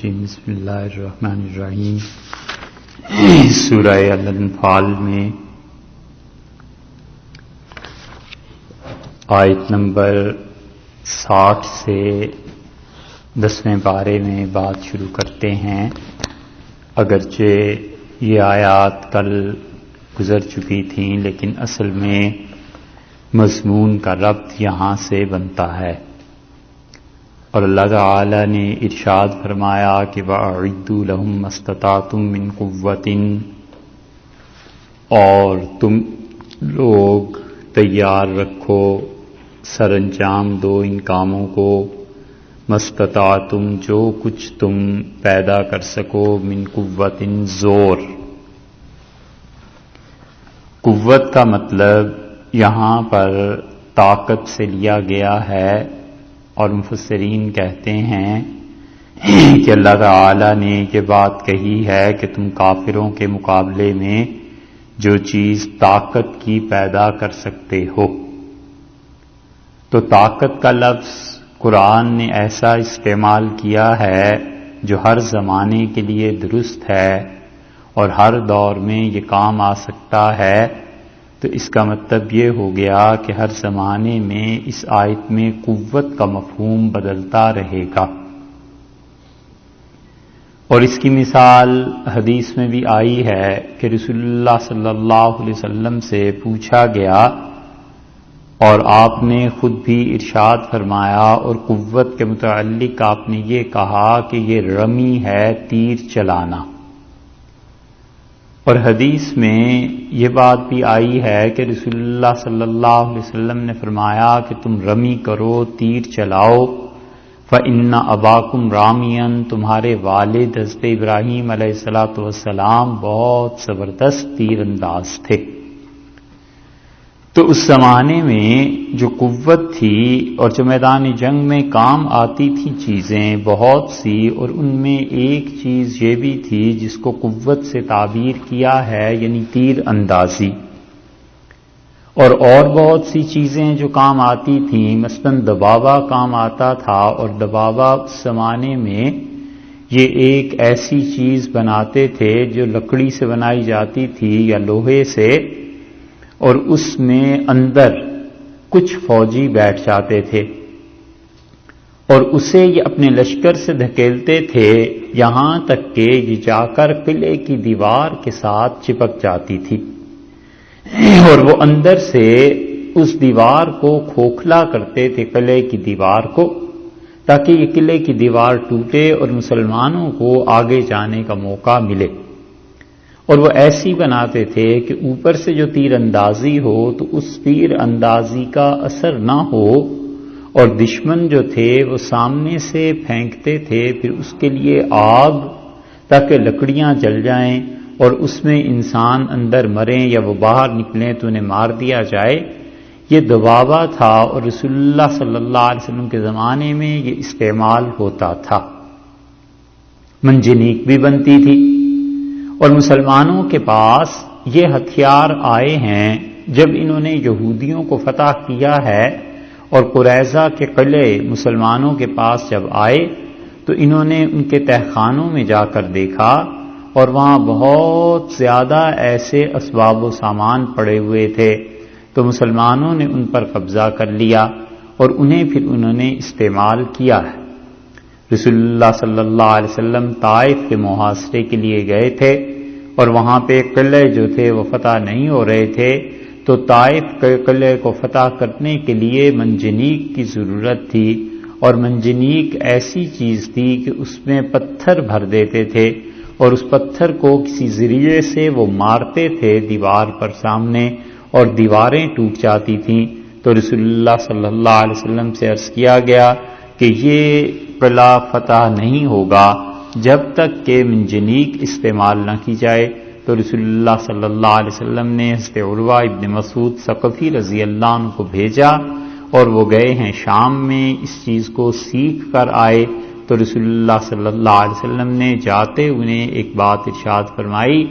الرجیم بسم اللہ الرحمن الرحیم سورہ الانفال میں آیت نمبر 60 سے 10ویں پارے میں بات شروع کرتے ہیں. اگرچہ یہ آیات کل گزر چکی تھیں لیکن اصل میں مضمون کا ربط یہاں سے بنتا ہے. اور اللہ تعالی نے ارشاد فرمایا کہ وَأَعِدُّوا لَهُم مَّا اسْتَطَعْتُم مِّن قُوَّةٍ، اور تم لوگ تیار رکھو، سر انجام دو ان کاموں کو، مَّاسْتَطَعْتُم جو کچھ تم پیدا کر سکو، من قوتٍ زور. قوت کا مطلب یہاں پر طاقت سے لیا گیا ہے، اور مفسرین کہتے ہیں کہ اللہ تعالی نے یہ بات کہی ہے کہ تم کافروں کے مقابلے میں جو چیز طاقت کی پیدا کر سکتے ہو. تو طاقت کا لفظ قرآن نے ایسا استعمال کیا ہے جو ہر زمانے کے لیے درست ہے اور ہر دور میں یہ کام آ سکتا ہے. تو اس کا مطلب یہ ہو گیا کہ ہر زمانے میں اس آیت میں قوت کا مفہوم بدلتا رہے گا. اور اس کی مثال حدیث میں بھی آئی ہے کہ رسول اللہ صلی اللہ علیہ وسلم سے پوچھا گیا اور آپ نے خود بھی ارشاد فرمایا، اور قوت کے متعلق آپ نے یہ کہا کہ یہ رمی ہے، تیر چلانا. اور حدیث میں یہ بات بھی آئی ہے کہ رسول اللہ صلی اللہ علیہ وسلم نے فرمایا کہ تم رمی کرو، تیر چلاؤ. فَإِنَّ أَبَاكُمْ رَامِيًا، تمہارے والد حضرت ابراہیم علیہ السلام بہت زبردست تیر انداز تھے. تو اس زمانے میں جو قوت تھی اور جو میدان جنگ میں کام آتی تھی چیزیں بہت سی، اور ان میں ایک چیز یہ بھی تھی جس کو قوت سے تعبیر کیا ہے، یعنی تیر اندازی. اور بہت سی چیزیں جو کام آتی تھیں، مثلاً دباوا کام آتا تھا، اور دباوا اس زمانے میں یہ ایک ایسی چیز بناتے تھے جو لکڑی سے بنائی جاتی تھی یا لوہے سے، اور اس میں اندر کچھ فوجی بیٹھ جاتے تھے اور اسے یہ اپنے لشکر سے دھکیلتے تھے یہاں تک کہ یہ جا کر قلعے کی دیوار کے ساتھ چپک جاتی تھی، اور وہ اندر سے اس دیوار کو کھوکھلا کرتے تھے، قلعے کی دیوار کو، تاکہ یہ قلعے کی دیوار ٹوٹے اور مسلمانوں کو آگے جانے کا موقع ملے. اور وہ ایسی بناتے تھے کہ اوپر سے جو تیر اندازی ہو تو اس تیر اندازی کا اثر نہ ہو، اور دشمن جو تھے وہ سامنے سے پھینکتے تھے پھر اس کے لیے آگ، تاکہ لکڑیاں جل جائیں اور اس میں انسان اندر مریں یا وہ باہر نکلیں تو انہیں مار دیا جائے. یہ دباوا تھا، اور رسول اللہ صلی اللہ علیہ وسلم کے زمانے میں یہ استعمال ہوتا تھا. منجنیق بھی بنتی تھی. اور مسلمانوں کے پاس یہ ہتھیار آئے ہیں جب انہوں نے یہودیوں کو فتح کیا ہے، اور قریظہ کے قلعے مسلمانوں کے پاس جب آئے تو انہوں نے ان کے تہخانوں میں جا کر دیکھا، اور وہاں بہت زیادہ ایسے اسباب و سامان پڑے ہوئے تھے. تو مسلمانوں نے ان پر قبضہ کر لیا اور انہیں پھر انہوں نے استعمال کیا ہے. رسول اللہ صلی اللہ علیہ وسلم طائف کے محاصرے کے لیے گئے تھے، اور وہاں پہ قلعے جو تھے وہ فتح نہیں ہو رہے تھے. تو طائف کے قلعے کو فتح کرنے کے لیے منجنیق کی ضرورت تھی، اور منجنیق ایسی چیز تھی کہ اس میں پتھر بھر دیتے تھے، اور اس پتھر کو کسی ذریعے سے وہ مارتے تھے دیوار پر سامنے، اور دیواریں ٹوٹ جاتی تھیں. تو رسول اللہ صلی اللہ علیہ وسلم سے عرض کیا گیا کہ یہ قلعہ فتح نہیں ہوگا جب تک کہ منجنیق استعمال نہ کی جائے. تو رسول اللہ صلی اللہ علیہ وسلم نے حضرت عروہ ابن مسعود ثقفی رضی اللہ عنہ کو بھیجا، اور وہ گئے ہیں شام میں، اس چیز کو سیکھ کر آئے. تو رسول اللہ صلی اللہ علیہ وسلم نے جاتے انہیں ایک بات ارشاد فرمائی.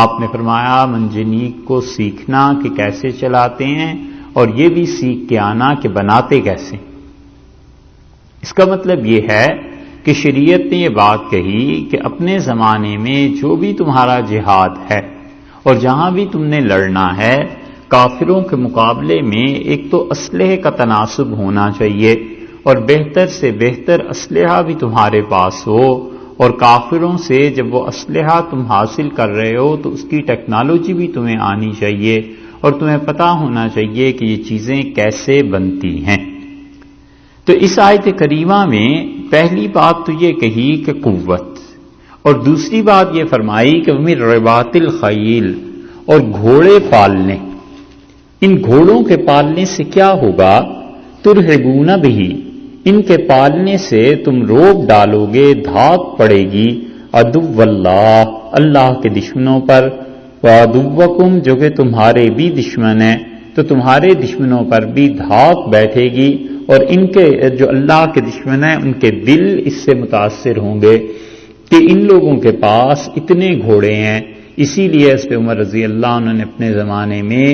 آپ نے فرمایا منجنیق کو سیکھنا کہ کیسے چلاتے ہیں، اور یہ بھی سیکھ کے آنا کہ بناتے کیسے. اس کا مطلب یہ ہے کہ شریعت نے یہ بات کہی کہ اپنے زمانے میں جو بھی تمہارا جہاد ہے اور جہاں بھی تم نے لڑنا ہے، کافروں کے مقابلے میں ایک تو اسلحے کا تناسب ہونا چاہیے، اور بہتر سے بہتر اسلحہ بھی تمہارے پاس ہو، اور کافروں سے جب وہ اسلحہ تم حاصل کر رہے ہو تو اس کی ٹیکنالوجی بھی تمہیں آنی چاہیے، اور تمہیں پتہ ہونا چاہیے کہ یہ چیزیں کیسے بنتی ہیں۔ تو اس آیت کریمہ میں پہلی بات تو یہ کہی کہ قوت، اور دوسری بات یہ فرمائی کہ من رباط الخیل، اور گھوڑے پالنے۔ ان گھوڑوں کے پالنے سے کیا ہوگا؟ ترہبون بہ، ان کے پالنے سے تم روب ڈالو گے، دھاک پڑے گی، عدو اللہ، اللہ کے دشمنوں پر، وعدوکم، جو کہ تمہارے بھی دشمن ہیں، تو تمہارے دشمنوں پر بھی دھاک بیٹھے گی، اور ان کے جو اللہ کے دشمن ہیں ان کے دل اس سے متاثر ہوں گے کہ ان لوگوں کے پاس اتنے گھوڑے ہیں۔ اسی لیے حضرت عمر رضی اللہ عنہ نے اپنے زمانے میں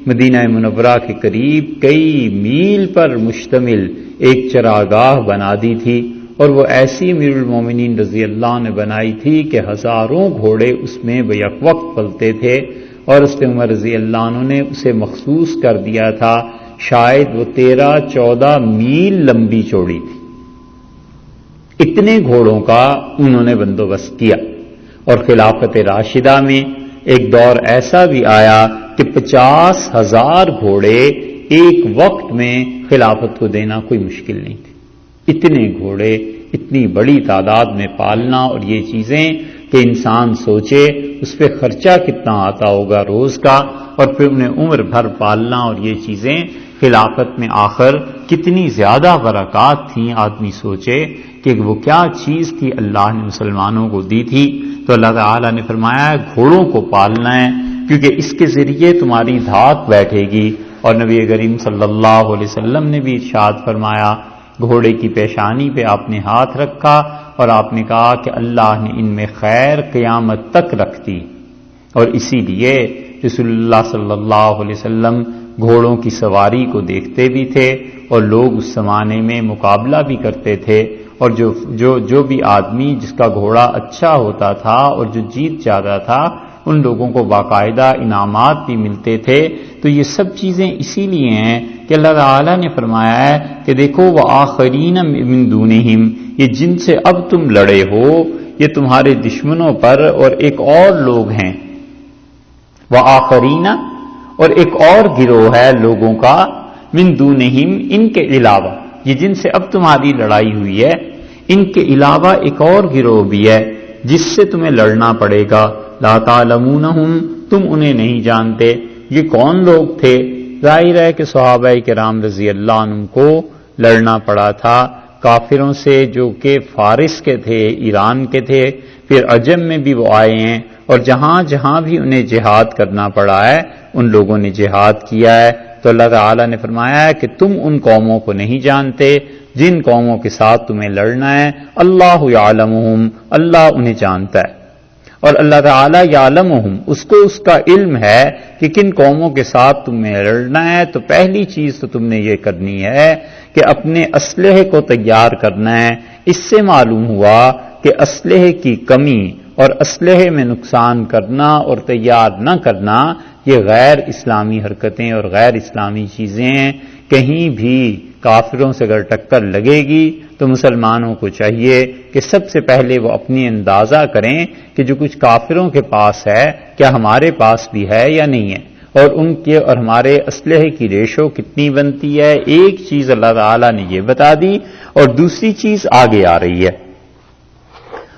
مدینہ منورہ کے قریب کئی میل پر مشتمل ایک چراگاہ بنا دی تھی، اور وہ ایسی امیر المومنین رضی اللہ عنہ نے بنائی تھی کہ ہزاروں گھوڑے اس میں بیک وقت پلتے تھے، اور حضرت عمر رضی اللہ عنہ نے اسے مخصوص کر دیا تھا، شاید وہ 13-14 میل لمبی چوڑی تھی۔ اتنے گھوڑوں کا انہوں نے بندوبست کیا، اور خلافت راشدہ میں ایک دور ایسا بھی آیا کہ 50,000 گھوڑے ایک وقت میں خلافت کو دینا کوئی مشکل نہیں تھی۔ اتنے گھوڑے اتنی بڑی تعداد میں پالنا، اور یہ چیزیں کہ انسان سوچے اس پہ خرچہ کتنا آتا ہوگا روز کا، اور پھر انہیں عمر بھر پالنا، اور یہ چیزیں خلافت میں آخر کتنی زیادہ برکات تھیں، آدمی سوچے کہ وہ کیا چیز تھی اللہ نے مسلمانوں کو دی تھی۔ تو اللہ تعالیٰ نے فرمایا ہے گھوڑوں کو پالنا ہے، کیونکہ اس کے ذریعے تمہاری دھاک بیٹھے گی، اور نبی کریم صلی اللہ علیہ وسلم نے بھی ارشاد فرمایا، گھوڑے کی پیشانی پہ آپ نے ہاتھ رکھا اور آپ نے کہا کہ اللہ نے ان میں خیر قیامت تک رکھ دی، اور اسی لیے رسول اللہ صلی اللہ علیہ وسلم گھوڑوں کی سواری کو دیکھتے بھی تھے، اور لوگ اس زمانے میں مقابلہ بھی کرتے تھے، اور جو بھی آدمی جس کا گھوڑا اچھا ہوتا تھا اور جو جیت جاتا تھا ان لوگوں کو باقاعدہ انعامات بھی ملتے تھے۔ تو یہ سب چیزیں اسی لیے ہیں کہ اللہ تعالیٰ نے فرمایا ہے کہ دیکھو وآخرین من دونہم، یہ جن سے اب تم لڑے ہو یہ تمہارے دشمنوں پر، اور ایک اور لوگ ہیں، وآخرین، اور ایک اور گروہ ہے لوگوں کا، من دونہم، ان کے علاوہ، یہ جن سے اب تمہاری لڑائی ہوئی ہے ان کے علاوہ ایک اور گروہ بھی ہے جس سے تمہیں لڑنا پڑے گا، لا تعلمونہم، تم انہیں نہیں جانتے۔ یہ کون لوگ تھے؟ ظاہر ہے کہ صحابہ کرام رضی اللہ عنہم کو لڑنا پڑا تھا کافروں سے، جو کہ فارس کے تھے، ایران کے تھے، پھر عجم میں بھی وہ آئے ہیں، اور جہاں جہاں بھی انہیں جہاد کرنا پڑا ہے ان لوگوں نے جہاد کیا ہے۔ تو اللہ تعالیٰ نے فرمایا ہے کہ تم ان قوموں کو نہیں جانتے جن قوموں کے ساتھ تمہیں لڑنا ہے، اللہ یعلمہم، اللہ انہیں جانتا ہے، اور اللہ تعالیٰ یعلمہم، اس کو اس کا علم ہے کہ کن قوموں کے ساتھ تمہیں لڑنا ہے۔ تو پہلی چیز تو تم نے یہ کرنی ہے کہ اپنے اسلحے کو تیار کرنا ہے۔ اس سے معلوم ہوا کہ اسلحے کی کمی اور اسلحے میں نقصان کرنا اور تیار نہ کرنا یہ غیر اسلامی حرکتیں اور غیر اسلامی چیزیں ہیں۔ کہیں بھی کافروں سے اگر ٹکر لگے گی تو مسلمانوں کو چاہیے کہ سب سے پہلے وہ اپنی اندازہ کریں کہ جو کچھ کافروں کے پاس ہے کیا ہمارے پاس بھی ہے یا نہیں ہے، اور ان کے اور ہمارے اسلحے کی ریشو کتنی بنتی ہے۔ ایک چیز اللہ تعالیٰ نے یہ بتا دی، اور دوسری چیز آگے آ رہی ہے،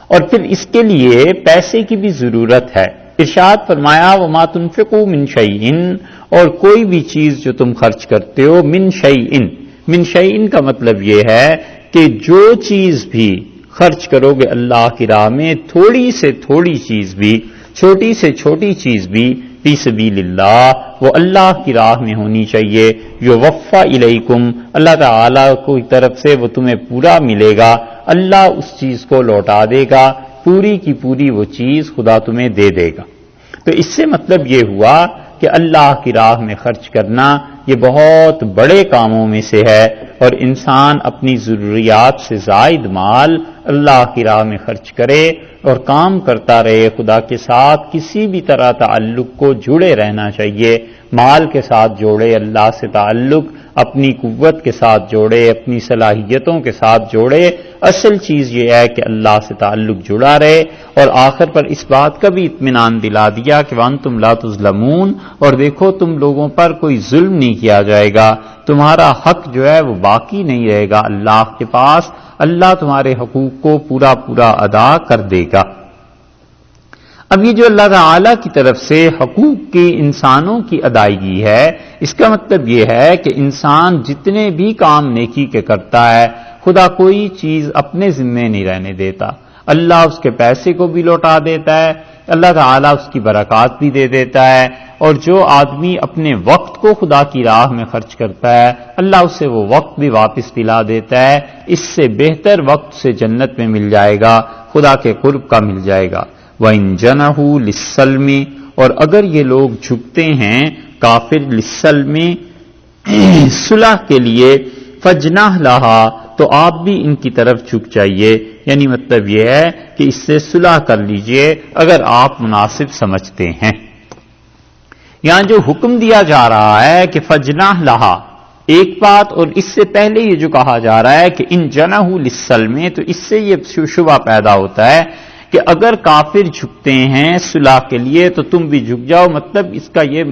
اور پھر اس کے لیے پیسے کی بھی ضرورت ہے۔ ارشاد فرمایا وما تنفقوا من شیء، اور کوئی بھی چیز جو تم خرچ کرتے ہو، من شیء، من شیء کا مطلب یہ ہے کہ جو چیز بھی خرچ کرو گے اللہ کی راہ میں، تھوڑی سے تھوڑی چیز بھی، چھوٹی سے چھوٹی چیز بھی، فی سبیل اللہ، وہ اللہ کی راہ میں ہونی چاہیے۔ یوفا الیکم، اللہ تعالیٰ کی طرف سے وہ تمہیں پورا ملے گا، اللہ اس چیز کو لوٹا دے گا، پوری کی پوری وہ چیز خدا تمہیں دے دے گا۔ تو اس سے مطلب یہ ہوا کہ اللہ کی راہ میں خرچ کرنا یہ بہت بڑے کاموں میں سے ہے، اور انسان اپنی ضروریات سے زائد مال اللہ کی راہ میں خرچ کرے اور کام کرتا رہے، خدا کے ساتھ کسی بھی طرح تعلق کو جڑے رہنا چاہیے، مال کے ساتھ جوڑے اللہ سے تعلق، اپنی قوت کے ساتھ جوڑے، اپنی صلاحیتوں کے ساتھ جوڑے، اصل چیز یہ ہے کہ اللہ سے تعلق جڑا رہے، اور آخر پر اس بات کا بھی اطمینان دلا دیا کہ وَأَنْتُمْ لَا تُظْلَمُونَ، اور دیکھو تم لوگوں پر کوئی ظلم نہیں کیا جائے گا، تمہارا حق جو ہے وہ باقی نہیں رہے گا اللہ کے پاس، اللہ تمہارے حقوق کو پورا پورا ادا کر دے گا۔ اب یہ جو اللہ تعالی کی طرف سے حقوق کی انسانوں کی ادائیگی ہے، اس کا مطلب یہ ہے کہ انسان جتنے بھی کام نیکی کے کرتا ہے، خدا کوئی چیز اپنے ذمے نہیں رہنے دیتا، اللہ اس کے پیسے کو بھی لوٹا دیتا ہے، اللہ تعالیٰ اس کی برکات بھی دے دیتا ہے، اور جو آدمی اپنے وقت کو خدا کی راہ میں خرچ کرتا ہے، اللہ اسے وہ وقت بھی واپس دلا دیتا ہے، اس سے بہتر وقت سے جنت میں مل جائے گا، خدا کے قرب کا مل جائے گا۔ وَإِن جَنَحُوا لِلسَّلْمِ، اور اگر یہ لوگ جھکتے ہیں کافر للسلم صلح کے لیے، فَاجْنَحْ لَهَا، تو آپ بھی ان کی طرف جھک جائیے، یعنی مطلب یہ ہے کہ اس سے صلح کر لیجئے اگر آپ مناسب سمجھتے ہیں۔ یہاں جو حکم دیا جا رہا ہے کہ فَاجْنَحْ لَهَا، ایک بات، اور اس سے پہلے یہ جو کہا جا رہا ہے کہ ان جنحوا للسلم، تو اس سے یہ شبہ پیدا ہوتا ہے کہ اگر کافر جھکتے ہیں صلح کے لیے تو تم بھی جھک جاؤ، مطلب اس کا یہ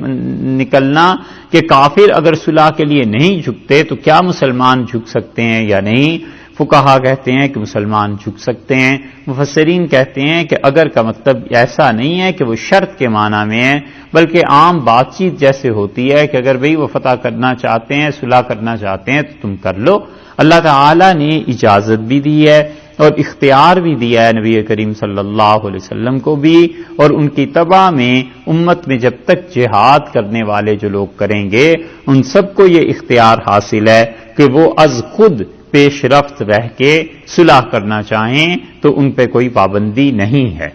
نکلنا کہ کافر اگر صلح کے لیے نہیں جھکتے تو کیا مسلمان جھک سکتے ہیں یا نہیں؟ فقہا کہتے ہیں کہ مسلمان جھک سکتے ہیں، مفسرین کہتے ہیں کہ اگر کا مطلب ایسا نہیں ہے کہ وہ شرط کے معنی میں ہے، بلکہ عام بات چیت جیسے ہوتی ہے کہ اگر بھئی وہ فتح کرنا چاہتے ہیں، صلح کرنا چاہتے ہیں تو تم کر لو۔ اللہ تعالیٰ نے اجازت بھی دی ہے اور اختیار بھی دیا ہے نبی کریم صلی اللہ علیہ وسلم کو بھی، اور ان کی تبع میں امت میں جب تک جہاد کرنے والے جو لوگ کریں گے ان سب کو یہ اختیار حاصل ہے کہ وہ از خود پیش رفت رہ کے صلح کرنا چاہیں تو ان پہ کوئی پابندی نہیں ہے۔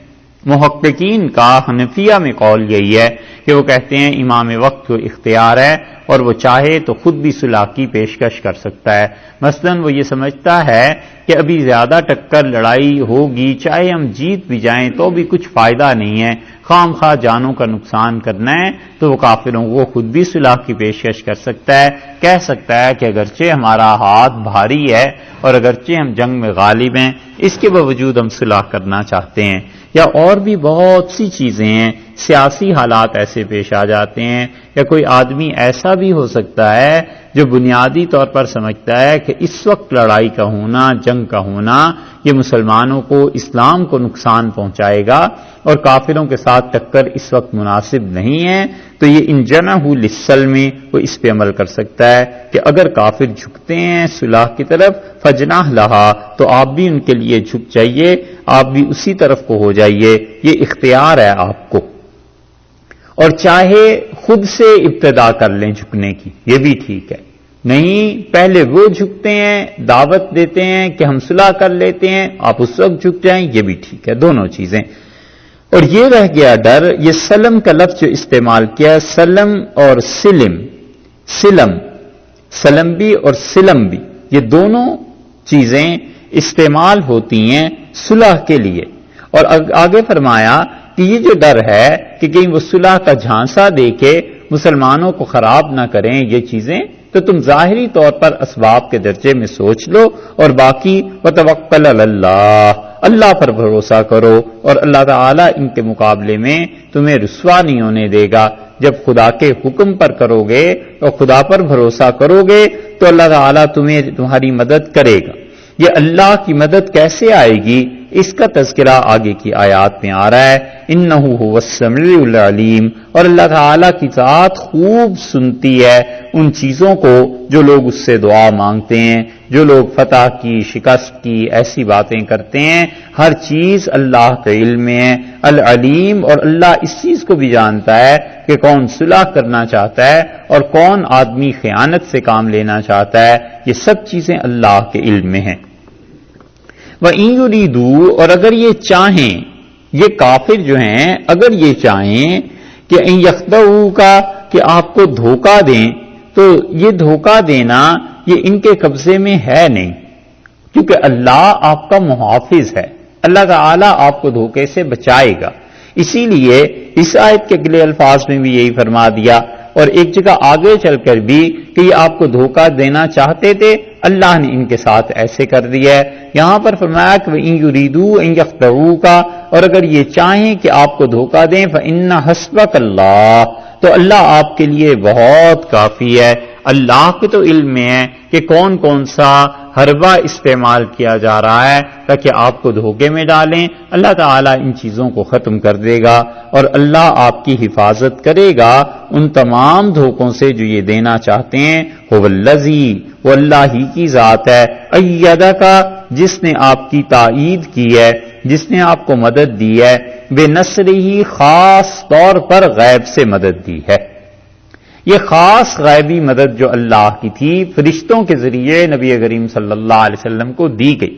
محققین کا حنفیہ میں قول یہی ہے کہ وہ کہتے ہیں امام وقت کو اختیار ہے اور وہ چاہے تو خود بھی صلح کی پیشکش کر سکتا ہے۔ مثلا وہ یہ سمجھتا ہے کہ ابھی زیادہ ٹکر لڑائی ہوگی، چاہے ہم جیت بھی جائیں تو بھی کچھ فائدہ نہیں ہے، خام خواہ جانوں کا نقصان کرنا ہے، تو وہ کافروں کو خود بھی صلح کی پیشکش کر سکتا ہے، کہہ سکتا ہے کہ اگرچہ ہمارا ہاتھ بھاری ہے اور اگرچہ ہم جنگ میں غالب ہیں، اس کے باوجود ہم صلح کرنا چاہتے ہیں۔ یا اور بھی بہت سی چیزیں ہیں، سیاسی حالات ایسے پیش آ جاتے ہیں، یا کوئی آدمی ایسا بھی ہو سکتا ہے جو بنیادی طور پر سمجھتا ہے کہ اس وقت لڑائی کا ہونا، جنگ کا ہونا، یہ مسلمانوں کو، اسلام کو نقصان پہنچائے گا اور کافروں کے ساتھ ٹکر اس وقت مناسب نہیں ہے، تو یہ ان جنحوا للسلم وہ اس پہ عمل کر سکتا ہے کہ اگر کافر جھکتے ہیں صلح کی طرف فجنح لہا، تو آپ بھی ان کے لیے جھک جائیے، آپ بھی اسی طرف کو ہو جائیے، یہ اختیار ہے آپ کو۔ اور چاہے خود سے ابتدا کر لیں جھکنے کی، یہ بھی ٹھیک ہے، نہیں پہلے وہ جھکتے ہیں، دعوت دیتے ہیں کہ ہم صلح کر لیتے ہیں، آپ اس وقت جھک جائیں، یہ بھی ٹھیک ہے، دونوں چیزیں۔ اور یہ رہ گیا ڈر، یہ سلم کا لفظ جو استعمال کیا، سلم اور سلم، سلم بھی اور سلم بھی، یہ دونوں چیزیں استعمال ہوتی ہیں صلح کے لیے، اور آگے فرمایا کہ یہ جو ڈر ہے کہ کہیں وہ صلح کا جھانسا دے کے مسلمانوں کو خراب نہ کریں یہ چیزیں، تو تم ظاہری طور پر اسباب کے درجے میں سوچ لو، اور باقی وتوکل علی اللہ، اللہ پر بھروسہ کرو، اور اللہ تعالیٰ ان کے مقابلے میں تمہیں رسوا نہیں ہونے دے گا۔ جب خدا کے حکم پر کرو گے اور خدا پر بھروسہ کرو گے تو اللہ تعالیٰ تمہاری مدد کرے گا۔ یہ اللہ کی مدد کیسے آئے گی، اس کا تذکرہ آگے کی آیات میں آ رہا ہے، انہ هو السمیع العلیم، اور اللہ تعالیٰ کی ذات خوب سنتی ہے ان چیزوں کو جو لوگ اس سے دعا مانگتے ہیں، جو لوگ فتح کی، شکست کی ایسی باتیں کرتے ہیں، ہر چیز اللہ کے علم میں ہے، العلیم، اور اللہ اس چیز کو بھی جانتا ہے کہ کون صلح کرنا چاہتا ہے اور کون آدمی خیانت سے کام لینا چاہتا ہے، یہ سب چیزیں اللہ کے علم میں ہیں۔ وَإِن يُرِيدُوا، اور اگر یہ چاہیں، یہ کافر جو ہیں اگر یہ چاہیں کہ ان يَخْدَعُوكَ، کہ آپ کو دھوکہ دیں، تو یہ دھوکہ دینا یہ ان کے قبضے میں ہے نہیں، کیونکہ اللہ آپ کا محافظ ہے، اللہ تعالیٰ آپ کو دھوکے سے بچائے گا۔ اسی لیے اس آیت کے اگلے الفاظ میں بھی یہی فرما دیا، اور ایک جگہ آگے چل کر بھی کہ یہ آپ کو دھوکہ دینا چاہتے تھے، اللہ نے ان کے ساتھ ایسے کر دیا ہے۔ یہاں پر فرمایا کہ وَإِن يُرِيدُوا أَن يَخْدَعُوكَ، اور اگر یہ چاہیں کہ آپ کو دھوکہ دیں، فَإِنَّ حَسْبَكَ اللَّهُ، تو اللہ آپ کے لیے بہت کافی ہے۔ اللہ کو تو علم میں ہے کہ کون کون سا حربہ استعمال کیا جا رہا ہے تاکہ آپ کو دھوکے میں ڈالیں۔ اللہ تعالیٰ ان چیزوں کو ختم کر دے گا اور اللہ آپ کی حفاظت کرے گا ان تمام دھوکوں سے جو یہ دینا چاہتے ہیں۔ هو الذی، وہ اللہ ہی کی ذات ہے، ایدک، جس نے آپ کی تائید کی ہے، جس نے آپ کو مدد دی ہے، بنصرہ، خاص طور پر غیب سے مدد دی ہے۔ یہ خاص غیبی مدد جو اللہ کی تھی فرشتوں کے ذریعے نبی کریم صلی اللہ علیہ وسلم کو دی گئی۔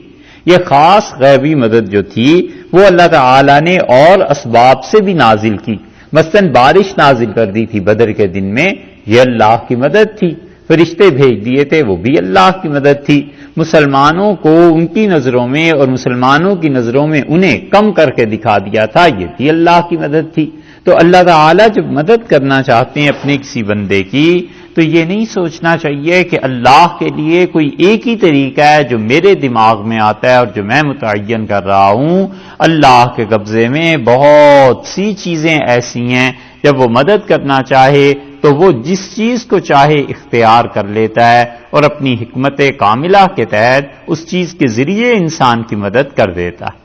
یہ خاص غیبی مدد جو تھی وہ اللہ تعالی نے اور اسباب سے بھی نازل کی، مثلا بارش نازل کر دی تھی بدر کے دن میں، یہ اللہ کی مدد تھی۔ فرشتے بھیج دیے تھے، وہ بھی اللہ کی مدد تھی۔ مسلمانوں کو ان کی نظروں میں اور مسلمانوں کی نظروں میں انہیں کم کر کے دکھا دیا تھا، یہ بھی اللہ کی مدد تھی۔ تو اللہ تعالیٰ جب مدد کرنا چاہتے ہیں اپنے کسی بندے کی تو یہ نہیں سوچنا چاہیے کہ اللہ کے لیے کوئی ایک ہی طریقہ ہے جو میرے دماغ میں آتا ہے اور جو میں متعین کر رہا ہوں۔ اللہ کے قبضے میں بہت سی چیزیں ایسی ہیں، جب وہ مدد کرنا چاہے تو وہ جس چیز کو چاہے اختیار کر لیتا ہے اور اپنی حکمت کاملہ کے تحت اس چیز کے ذریعے انسان کی مدد کر دیتا ہے۔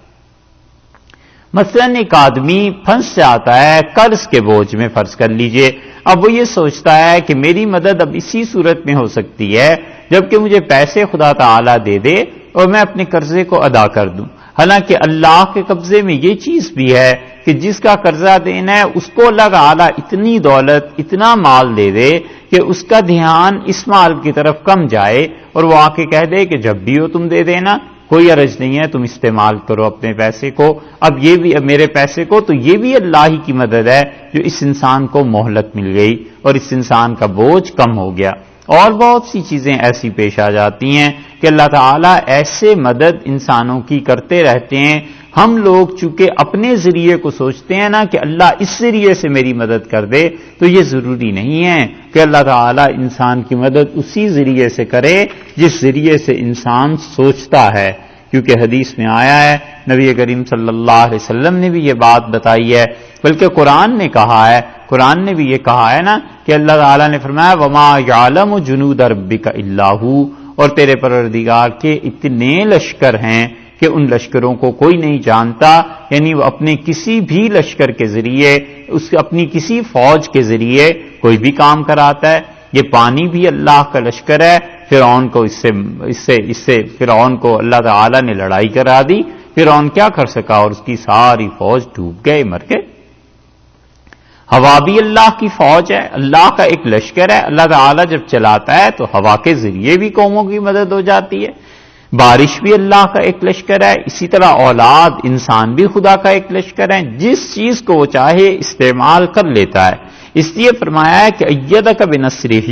مثلا ایک آدمی پھنس جاتا ہے قرض کے بوجھ میں، فرض کر لیجئے، اب وہ یہ سوچتا ہے کہ میری مدد اب اسی صورت میں ہو سکتی ہے جبکہ مجھے پیسے خدا تعالیٰ دے دے اور میں اپنے قرضے کو ادا کر دوں۔ حالانکہ اللہ کے قبضے میں یہ چیز بھی ہے کہ جس کا قرضہ دینا ہے اس کو اللہ تعالیٰ اتنی دولت، اتنا مال دے دے کہ اس کا دھیان اس مال کی طرف کم جائے اور وہ آ کے کہہ دے کہ جب بھی ہو تم دے دینا، کوئی عرض نہیں ہے، تم استعمال کرو اپنے پیسے کو، اب یہ بھی اب میرے پیسے کو۔ تو یہ بھی اللہ ہی کی مدد ہے جو اس انسان کو مہلت مل گئی اور اس انسان کا بوجھ کم ہو گیا۔ اور بہت سی چیزیں ایسی پیش آ جاتی ہیں کہ اللہ تعالیٰ ایسے مدد انسانوں کی کرتے رہتے ہیں۔ ہم لوگ چونکہ اپنے ذریعے کو سوچتے ہیں نا کہ اللہ اس ذریعے سے میری مدد کر دے، تو یہ ضروری نہیں ہے کہ اللہ تعالیٰ انسان کی مدد اسی ذریعے سے کرے جس ذریعے سے انسان سوچتا ہے، کیونکہ حدیث میں آیا ہے، نبی کریم صلی اللہ علیہ وسلم نے بھی یہ بات بتائی ہے، بلکہ قرآن نے کہا ہے، قرآن نے بھی یہ کہا ہے نا کہ اللہ تعالیٰ نے فرمایا وَمَا يَعْلَمُ جُنُودَ رَبِّكَ إِلَّا هُوَ، اور تیرے پروردگار کے اتنے لشکر ہیں کہ ان لشکروں کو کوئی نہیں جانتا، یعنی وہ اپنے کسی بھی لشکر کے ذریعے، اپنی کسی فوج کے ذریعے کوئی بھی کام کراتا ہے۔ یہ پانی بھی اللہ کا لشکر ہے، فرعون کو اس سے فرعون کو اللہ تعالی نے لڑائی کرا دی، فرعون کیا کر سکا اور اس کی ساری فوج ڈوب گئے، مر گئے۔ ہوا بھی اللہ کی فوج ہے، اللہ کا ایک لشکر ہے، اللہ تعالیٰ جب چلاتا ہے تو ہوا کے ذریعے بھی قوموں کی مدد ہو جاتی ہے۔ بارش بھی اللہ کا ایک لشکر ہے، اسی طرح اولاد، انسان بھی خدا کا ایک لشکر ہے، جس چیز کو وہ چاہے استعمال کر لیتا ہے۔ اس لیے فرمایا ہے کہ ایدک بنصرہ،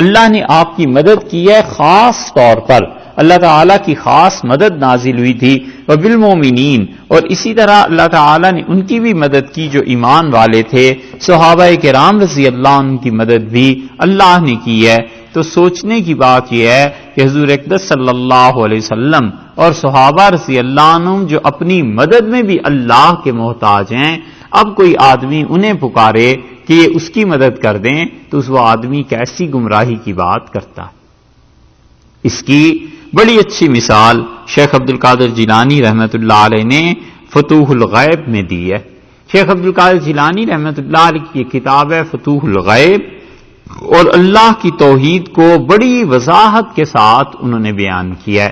اللہ نے آپ کی مدد کی ہے خاص طور پر، اللہ تعالیٰ کی خاص مدد نازل ہوئی تھی، وبالمؤمنین، اور اسی طرح اللہ تعالیٰ نے ان کی بھی مدد کی جو ایمان والے تھے، صحابہ کرام رضی اللہ عنہ کی مدد بھی اللہ نے کی ہے۔ تو سوچنے کی بات یہ ہے کہ حضور اقدس صلی اللہ علیہ وسلم اور صحابہ رضی اللہ عنہم جو اپنی مدد میں بھی اللہ کے محتاج ہیں، اب کوئی آدمی انہیں پکارے کہ یہ اس کی مدد کر دیں تو اس وہ آدمی کیسی گمراہی کی بات کرتا۔ اس کی بڑی اچھی مثال شیخ عبد القادر جیلانی رحمۃ اللہ علیہ نے فتوح الغیب میں دی ہے۔ شیخ عبد القادر جیلانی رحمۃ اللہ علیہ کی یہ کتاب ہے فتوح الغیب، اور اللہ کی توحید کو بڑی وضاحت کے ساتھ انہوں نے بیان کیا ہے۔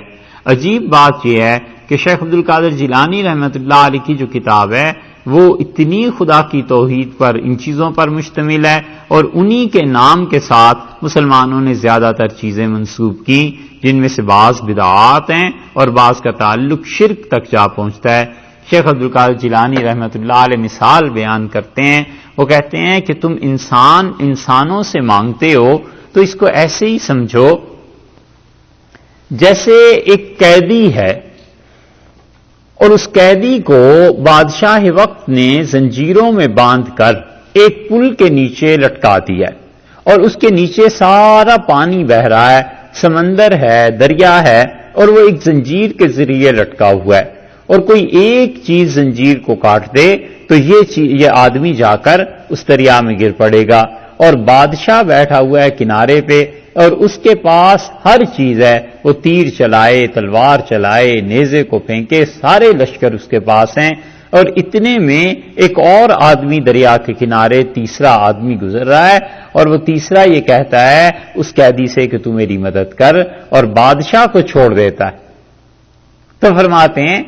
عجیب بات یہ ہے کہ شیخ عبد القادر جیلانی رحمۃ اللہ علیہ کی جو کتاب ہے وہ اتنی خدا کی توحید پر، ان چیزوں پر مشتمل ہے، اور انہی کے نام کے ساتھ مسلمانوں نے زیادہ تر چیزیں منسوب کی، جن میں سے بعض بدعات ہیں اور بعض کا تعلق شرک تک جا پہنچتا ہے۔ شیخ عبد القادر جیلانی رحمۃ اللہ علیہ مثال بیان کرتے ہیں، وہ کہتے ہیں کہ تم انسانوں سے مانگتے ہو تو اس کو ایسے ہی سمجھو جیسے ایک قیدی ہے اور اس قیدی کو بادشاہ وقت نے زنجیروں میں باندھ کر ایک پل کے نیچے لٹکا دیا ہے اور اس کے نیچے سارا پانی بہ رہا ہے، سمندر ہے، دریا ہے، اور وہ ایک زنجیر کے ذریعے لٹکا ہوا ہے، اور کوئی ایک چیز زنجیر کو کاٹ دے تو یہ آدمی جا کر اس دریا میں گر پڑے گا، اور بادشاہ بیٹھا ہوا ہے کنارے پہ اور اس کے پاس ہر چیز ہے، وہ تیر چلائے، تلوار چلائے، نیزے کو پھینکے، سارے لشکر اس کے پاس ہیں، اور اتنے میں ایک اور آدمی دریا کے کنارے تیسرا آدمی گزر رہا ہے، اور وہ تیسرا یہ کہتا ہے اس قیدی سے کہ تو میری مدد کر، اور بادشاہ کو چھوڑ دیتا ہے۔ تو فرماتے ہیں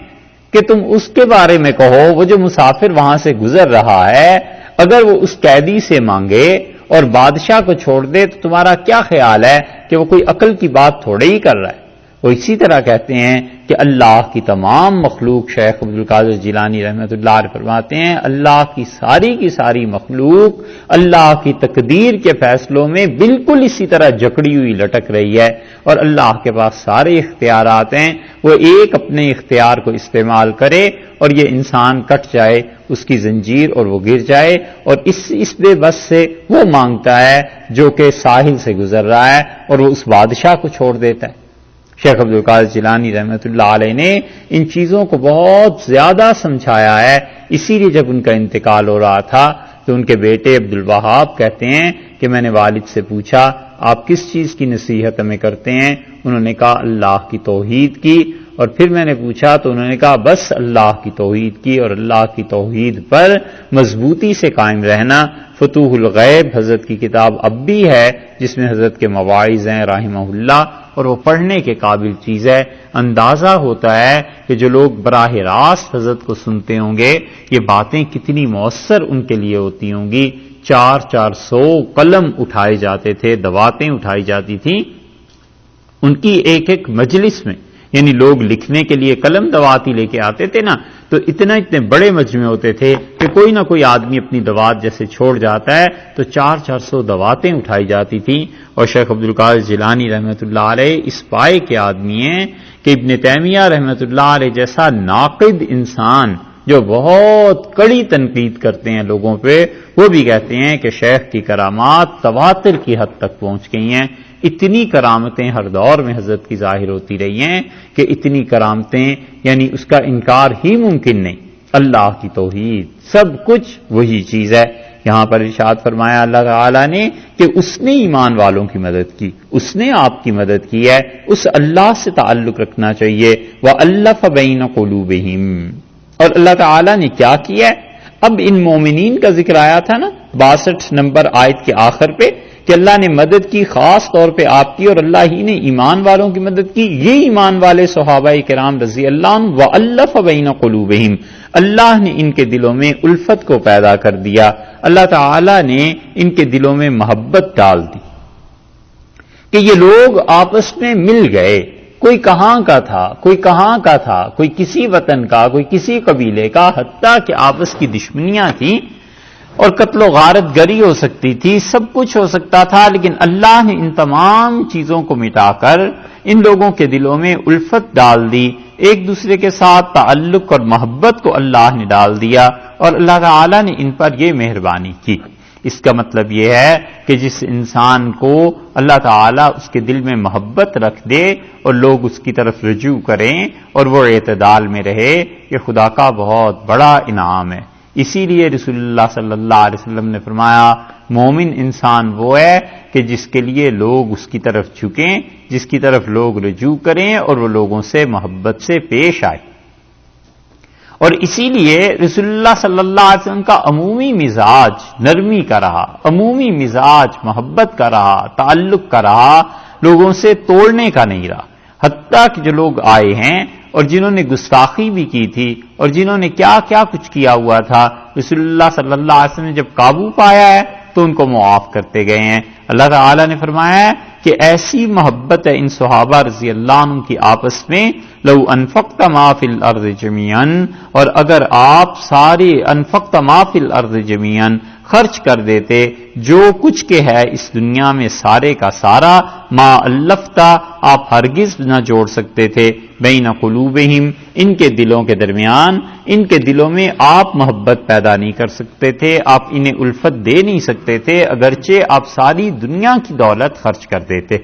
کہ تم اس کے بارے میں کہو، وہ جو مسافر وہاں سے گزر رہا ہے، اگر وہ اس قیدی سے مانگے اور بادشاہ کو چھوڑ دے تو تمہارا کیا خیال ہے کہ وہ کوئی عقل کی بات تھوڑے ہی کر رہا ہے؟ وہ اسی طرح کہتے ہیں کہ اللہ کی تمام مخلوق، شیخ عبدالقادر جیلانی رحمۃ اللہ علیہ فرماتے ہیں، اللہ کی ساری مخلوق اللہ کی تقدیر کے فیصلوں میں بالکل اسی طرح جکڑی ہوئی لٹک رہی ہے، اور اللہ کے پاس سارے اختیارات ہیں، وہ ایک اپنے اختیار کو استعمال کرے اور یہ انسان کٹ جائے اس کی زنجیر اور وہ گر جائے، اور اس بے بس سے وہ مانگتا ہے جو کہ ساحل سے گزر رہا ہے، اور وہ اس بادشاہ کو چھوڑ دیتا ہے۔ شیخ عبدالقادر جیلانی رحمۃ اللہ علیہ نے ان چیزوں کو بہت زیادہ سمجھایا ہے، اسی لیے جب ان کا انتقال ہو رہا تھا تو ان کے بیٹے عبدالوہاب کہتے ہیں کہ میں نے والد سے پوچھا آپ کس چیز کی نصیحت ہمیں کرتے ہیں؟ انہوں نے کہا اللہ کی توحید کی، اور پھر میں نے پوچھا تو انہوں نے کہا بس اللہ کی توحید کی، اور اللہ کی توحید پر مضبوطی سے قائم رہنا۔ فتوح الغیب حضرت کی کتاب اب بھی ہے جس میں حضرت کے مواعظ ہیں رحمہ اللہ، اور وہ پڑھنے کے قابل چیز ہے۔ اندازہ ہوتا ہے کہ جو لوگ براہ راست حضرت کو سنتے ہوں گے یہ باتیں کتنی مؤثر ان کے لیے ہوتی ہوں گی۔ 400 قلم اٹھائے جاتے تھے، دواتیں اٹھائی جاتی تھیں ان کی ایک مجلس میں، یعنی لوگ لکھنے کے لیے قلم دواتی لے کے آتے تھے نا، تو اتنے بڑے مجمع ہوتے تھے کہ کوئی نہ کوئی آدمی اپنی دوات جیسے چھوڑ جاتا ہے تو 400 دواتیں اٹھائی جاتی تھیں۔ اور شیخ عبدالقادر جیلانی رحمۃ اللہ علیہ اس پائے کے آدمی ہیں کہ ابن تیمیہ رحمۃ اللہ علیہ جیسا ناقد انسان جو بہت کڑی تنقید کرتے ہیں لوگوں پہ، وہ بھی کہتے ہیں کہ شیخ کی کرامات تواتر کی حد تک پہنچ گئی ہیں۔ اتنی کرامتیں ہر دور میں حضرت کی ظاہر ہوتی رہی ہیں کہ اتنی کرامتیں یعنی اس کا انکار ہی ممکن نہیں۔ اللہ کی توحید سب کچھ وہی چیز ہے۔ یہاں پر ارشاد فرمایا اللہ تعالیٰ نے کہ اس نے ایمان والوں کی مدد کی، اس نے آپ کی مدد کی ہے، اس اللہ سے تعلق رکھنا چاہیے۔ وَأَلَّفَ بَيْنَ قُلُوبِهِمْ، اور اللہ تعالیٰ نے کیا کیا ہے؟ اب ان مومنین کا ذکر آیا تھا نا 62 نمبر آیت کے آخر پہ کہ اللہ نے مدد کی خاص طور پہ آپ کی، اور اللہ ہی نے ایمان والوں کی مدد کی۔ یہ ایمان والے صحابہ کرام رضی اللہ عنہ وَأَلَّفَ بَيْنَ قُلُوبِهِمْ، اللہ نے ان کے دلوں میں الفت کو پیدا کر دیا، اللہ تعالی نے ان کے دلوں میں محبت ڈال دی کہ یہ لوگ آپس میں مل گئے، کوئی کہاں کا تھا، کوئی کہاں کا تھا، کوئی کسی وطن کا، کوئی کسی قبیلے کا، حتیٰ کہ آپس کی دشمنیاں تھیں اور قتل و غارت گری ہو سکتی تھی، سب کچھ ہو سکتا تھا، لیکن اللہ نے ان تمام چیزوں کو مٹا کر ان لوگوں کے دلوں میں الفت ڈال دی، ایک دوسرے کے ساتھ تعلق اور محبت کو اللہ نے ڈال دیا، اور اللہ تعالی نے ان پر یہ مہربانی کی۔ اس کا مطلب یہ ہے کہ جس انسان کو اللہ تعالیٰ اس کے دل میں محبت رکھ دے اور لوگ اس کی طرف رجوع کریں اور وہ اعتدال میں رہے، یہ خدا کا بہت بڑا انعام ہے۔ اسی لیے رسول اللہ صلی اللہ علیہ وسلم نے فرمایا مومن انسان وہ ہے کہ جس کے لیے لوگ اس کی طرف جھکیں، جس کی طرف لوگ رجوع کریں اور وہ لوگوں سے محبت سے پیش آئے۔ اور اسی لیے رسول اللہ صلی اللہ علیہ وسلم کا عمومی مزاج نرمی کا رہا، عمومی مزاج محبت کا رہا، تعلق کا رہا، لوگوں سے توڑنے کا نہیں رہا۔ حتیٰ کہ جو لوگ آئے ہیں اور جنہوں نے گستاخی بھی کی تھی اور جنہوں نے کیا کیا کچھ کیا ہوا تھا، رسول اللہ صلی اللہ علیہ وسلم نے جب قابو پایا ہے تو ان کو معاف کرتے گئے ہیں۔ اللہ تعالی نے فرمایا ہے کہ ایسی محبت ہے ان صحابہ رضی اللہ عنہ کی آپس میں، لو انفقت ما فی الارض جمیعا، اور اگر آپ سارے انفقت ما فی الارض جمیعا، خرچ کر دیتے جو کچھ کے ہے اس دنیا میں سارے کا سارا، ما الفتا آپ ہرگز نہ جوڑ سکتے تھے، بین قلوبہم ان کے دلوں کے درمیان، ان کے دلوں میں آپ محبت پیدا نہیں کر سکتے تھے، آپ انہیں الفت دے نہیں سکتے تھے اگرچہ آپ ساری دنیا کی دولت خرچ کر دیتے۔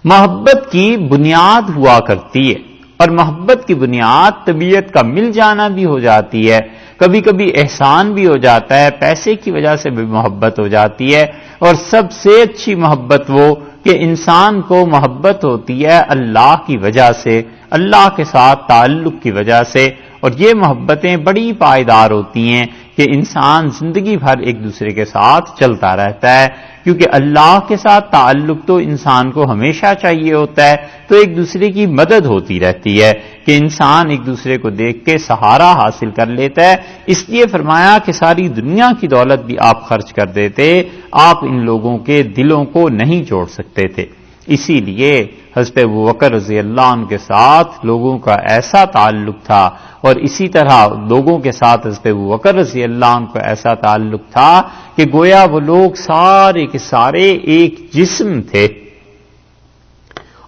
محبت کی بنیاد ہوا کرتی ہے، اور محبت کی بنیاد طبیعت کا مل جانا بھی ہو جاتی ہے، کبھی کبھی احسان بھی ہو جاتا ہے، پیسے کی وجہ سے بھی محبت ہو جاتی ہے، اور سب سے اچھی محبت وہ کہ انسان کو محبت ہوتی ہے اللہ کی وجہ سے، اللہ کے ساتھ تعلق کی وجہ سے، اور یہ محبتیں بڑی پائیدار ہوتی ہیں کہ انسان زندگی بھر ایک دوسرے کے ساتھ چلتا رہتا ہے، کیونکہ اللہ کے ساتھ تعلق تو انسان کو ہمیشہ چاہیے ہوتا ہے، تو ایک دوسرے کی مدد ہوتی رہتی ہے کہ انسان ایک دوسرے کو دیکھ کے سہارا حاصل کر لیتا ہے۔ اس لیے فرمایا کہ ساری دنیا کی دولت بھی آپ خرچ کر دیتے، آپ ان لوگوں کے دلوں کو نہیں جوڑ سکتے تھے۔ اسی لیے حضرت ابوبکر رضی اللہ عنہ کے ساتھ لوگوں کا ایسا تعلق تھا، اور اسی طرح لوگوں کے ساتھ حضرت ابوبکر رضی اللہ عنہ کا ایسا تعلق تھا کہ گویا وہ لوگ سارے کے سارے ایک جسم تھے،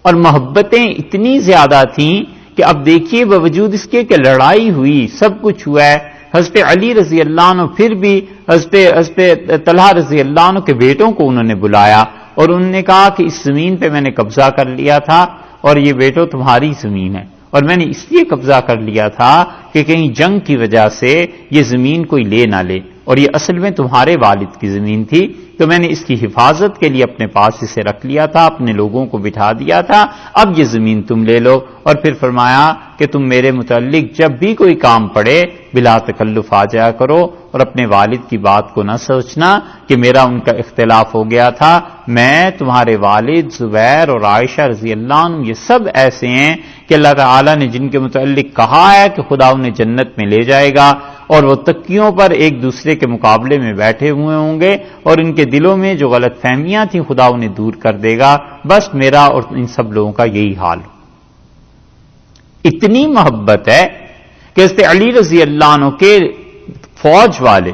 اور محبتیں اتنی زیادہ تھیں کہ اب دیکھیے باوجود اس کے کہ لڑائی ہوئی، سب کچھ ہوا ہے، حضرت علی رضی اللہ عنہ پھر بھی حضرت طلحہ رضی اللہ عنہ کے بیٹوں کو انہوں نے بلایا، اور انہوں نے کہا کہ اس زمین پہ میں نے قبضہ کر لیا تھا، اور یہ بیٹو تمہاری زمین ہے، اور میں نے اس لیے قبضہ کر لیا تھا کہ کہیں جنگ کی وجہ سے یہ زمین کوئی لے نہ لے، اور یہ اصل میں تمہارے والد کی زمین تھی، تو میں نے اس کی حفاظت کے لیے اپنے پاس اسے رکھ لیا تھا، اپنے لوگوں کو بٹھا دیا تھا، اب یہ زمین تم لے لو۔ اور پھر فرمایا کہ تم میرے متعلق جب بھی کوئی کام پڑے بلا تکلف آ جایا کرو، اور اپنے والد کی بات کو نہ سوچنا کہ میرا ان کا اختلاف ہو گیا تھا، میں تمہارے والد زبیر اور عائشہ رضی اللہ عنہ یہ سب ایسے ہیں کہ اللہ تعالیٰ نے جن کے متعلق کہا ہے کہ خدا انہیں جنت میں لے جائے گا، اور وہ تکیوں پر ایک دوسرے کے مقابلے میں بیٹھے ہوئے ہوں گے، اور ان کے دلوں میں جو غلط فہمیاں تھیں خدا انہیں دور کر دے گا، بس میرا اور ان سب لوگوں کا یہی حال۔ اتنی محبت ہے کہ حضرت علی رضی اللہ عنہ کے فوج والے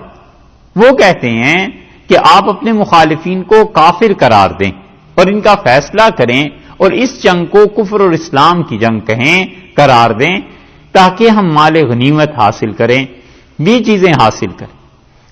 وہ کہتے ہیں کہ آپ اپنے مخالفین کو کافر قرار دیں اور ان کا فیصلہ کریں، اور اس جنگ کو کفر اور اسلام کی جنگ کہیں، قرار دیں، تاکہ ہم مال غنیمت حاصل کریں، بھی چیزیں حاصل کریں۔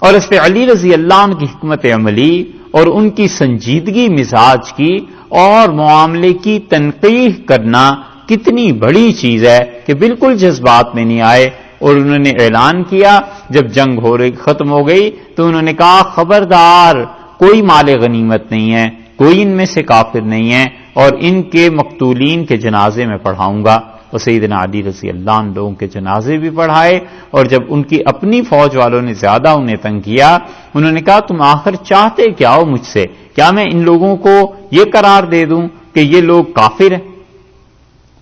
اور حضرت علی رضی اللہ عنہ کی حکمت عملی اور ان کی سنجیدگی مزاج کی اور معاملے کی تنقیح کرنا کتنی بڑی چیز ہے کہ بالکل جذبات میں نہیں آئے، اور انہوں نے اعلان کیا جب جنگ ختم ہو گئی تو انہوں نے کہا خبردار کوئی مال غنیمت نہیں ہے، کوئی ان میں سے کافر نہیں ہے، اور ان کے مقتولین کے جنازے میں پڑھاؤں گا۔ اور سیدنا علی رضی اللہ عنہ لوگوں کے جنازے بھی پڑھائے، اور جب ان کی اپنی فوج والوں نے زیادہ انہیں تنگ کیا، انہوں نے کہا تم آخر چاہتے کیا ہو مجھ سے؟ کیا میں ان لوگوں کو یہ قرار دے دوں کہ یہ لوگ کافر ہیں؟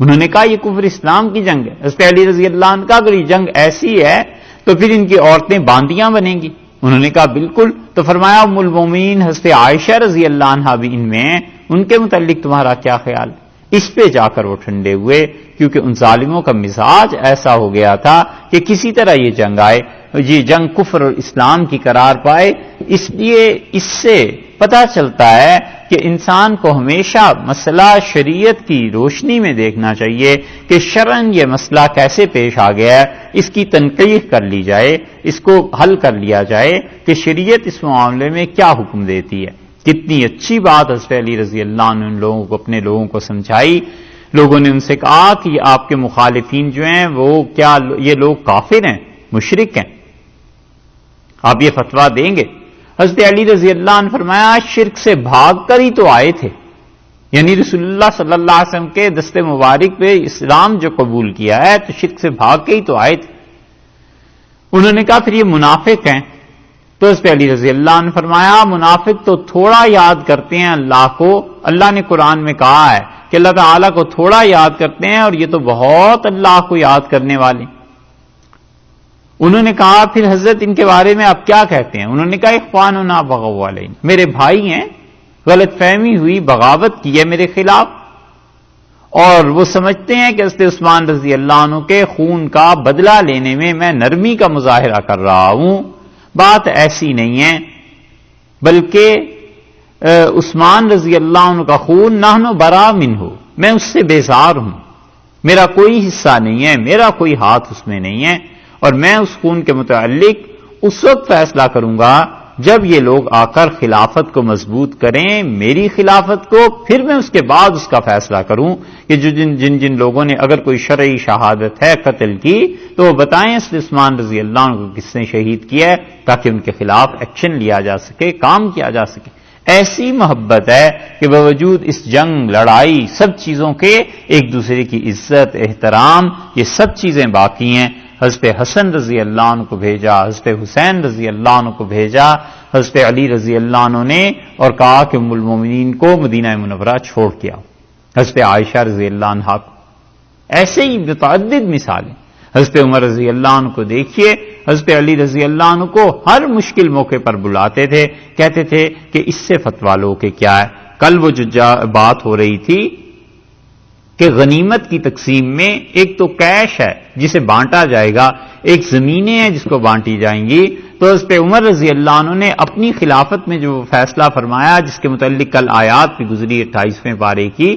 انہوں نے کہا یہ کفر اسلام کی جنگ ہے۔ حضرت علی رضی اللہ عنہ کا اگر یہ جنگ ایسی ہے تو پھر ان کی عورتیں باندیاں بنیں گی۔ انہوں نے کہا بالکل۔ تو فرمایا ام المومنین حضرت عائشہ رضی اللہ عنہا بھی ان میں، ان کے متعلق تمہارا کیا خیال؟ اس پہ جا کر وہ ٹھنڈے ہوئے، کیونکہ ان ظالموں کا مزاج ایسا ہو گیا تھا کہ کسی طرح یہ جنگ آئے، یہ جنگ کفر اور اسلام کی قرار پائے۔ اس لیے اس سے پتہ چلتا ہے کہ انسان کو ہمیشہ مسئلہ شریعت کی روشنی میں دیکھنا چاہیے کہ شرعاً یہ مسئلہ کیسے پیش آ گیا ہے، اس کی تنقیح کر لی جائے، اس کو حل کر لیا جائے کہ شریعت اس معاملے میں کیا حکم دیتی ہے۔ کتنی اچھی بات حضرت علی رضی اللہ عنہ ان لوگوں کو اپنے لوگوں کو سمجھائی۔ لوگوں نے ان سے کہا کہ آپ کے مخالفین جو ہیں وہ کیا یہ لوگ کافر ہیں، مشرک ہیں، آپ یہ فتویٰ دیں گے؟ حضرت علی رضی اللہ عنہ فرمایا شرک سے بھاگ کر ہی تو آئے تھے، یعنی رسول اللہ صلی اللہ علیہ وسلم کے دست مبارک پہ اسلام جو قبول کیا ہے تو شرک سے بھاگ کے ہی تو آئے تھے۔ انہوں نے کہا پھر یہ منافق ہیں؟ تو حضرت علی رضی اللہ عنہ فرمایا منافق تو تھوڑا یاد کرتے ہیں اللہ کو، اللہ نے قرآن میں کہا ہے کہ اللہ تعالیٰ کو تھوڑا یاد کرتے ہیں، اور یہ تو بہت اللہ کو یاد کرنے والے۔ انہوں نے کہا پھر حضرت ان کے بارے میں آپ کیا کہتے ہیں؟ انہوں نے کہا اخواننا بغوا علینا، میرے بھائی ہیں، غلط فہمی ہوئی، بغاوت کی ہے میرے خلاف، اور وہ سمجھتے ہیں کہ حضرت عثمان رضی اللہ عنہ کے خون کا بدلہ لینے میں نرمی کا مظاہرہ کر رہا ہوں، بات ایسی نہیں ہے، بلکہ عثمان رضی اللہ عنہ کا خون نحن برا منہ، میں اس سے بیزار ہوں، میرا کوئی حصہ نہیں ہے، میرا کوئی ہاتھ اس میں نہیں ہے، اور میں اس خون کے متعلق اس وقت فیصلہ کروں گا جب یہ لوگ آ کر خلافت کو مضبوط کریں، میری خلافت کو، پھر میں اس کے بعد اس کا فیصلہ کروں کہ جو جن لوگوں نے اگر کوئی شرعی شہادت ہے قتل کی تو وہ بتائیں اس عثمان رضی اللہ عنہ کو کس نے شہید کیا ہے، تاکہ ان کے خلاف ایکشن لیا جا سکے، کام کیا جا سکے۔ ایسی محبت ہے کہ باوجود اس جنگ، لڑائی، سب چیزوں کے ایک دوسرے کی عزت، احترام، یہ سب چیزیں باقی ہیں۔ حضرت حسن رضی اللہ عنہ کو بھیجا، حضرت حسین رضی اللہ عنہ کو بھیجا، حضرت علی رضی اللہ عنہ نے، اور کہا کہ ام المومنین کو مدینہ منورہ چھوڑ کے آؤ، حضرت عائشہ رضی اللہ عنہا کو۔ ایسے ہی متعدد مثالیں۔ حضرت عمر رضی اللہ عنہ کو دیکھیے، حضرت علی رضی اللہ عنہ کو ہر مشکل موقع پر بلاتے تھے، کہتے تھے کہ اس سے فتویٰ لو کہ کیا ہے۔ کل وہ جو بات ہو رہی تھی کہ غنیمت کی تقسیم میں ایک تو کیش ہے جسے بانٹا جائے گا، ایک زمینیں ہیں جس کو بانٹی جائیں گی، تو حضرت عمر رضی اللہ عنہ نے اپنی خلافت میں جو فیصلہ فرمایا، جس کے متعلق کل آیات بھی گزری 28ویں پارے کی،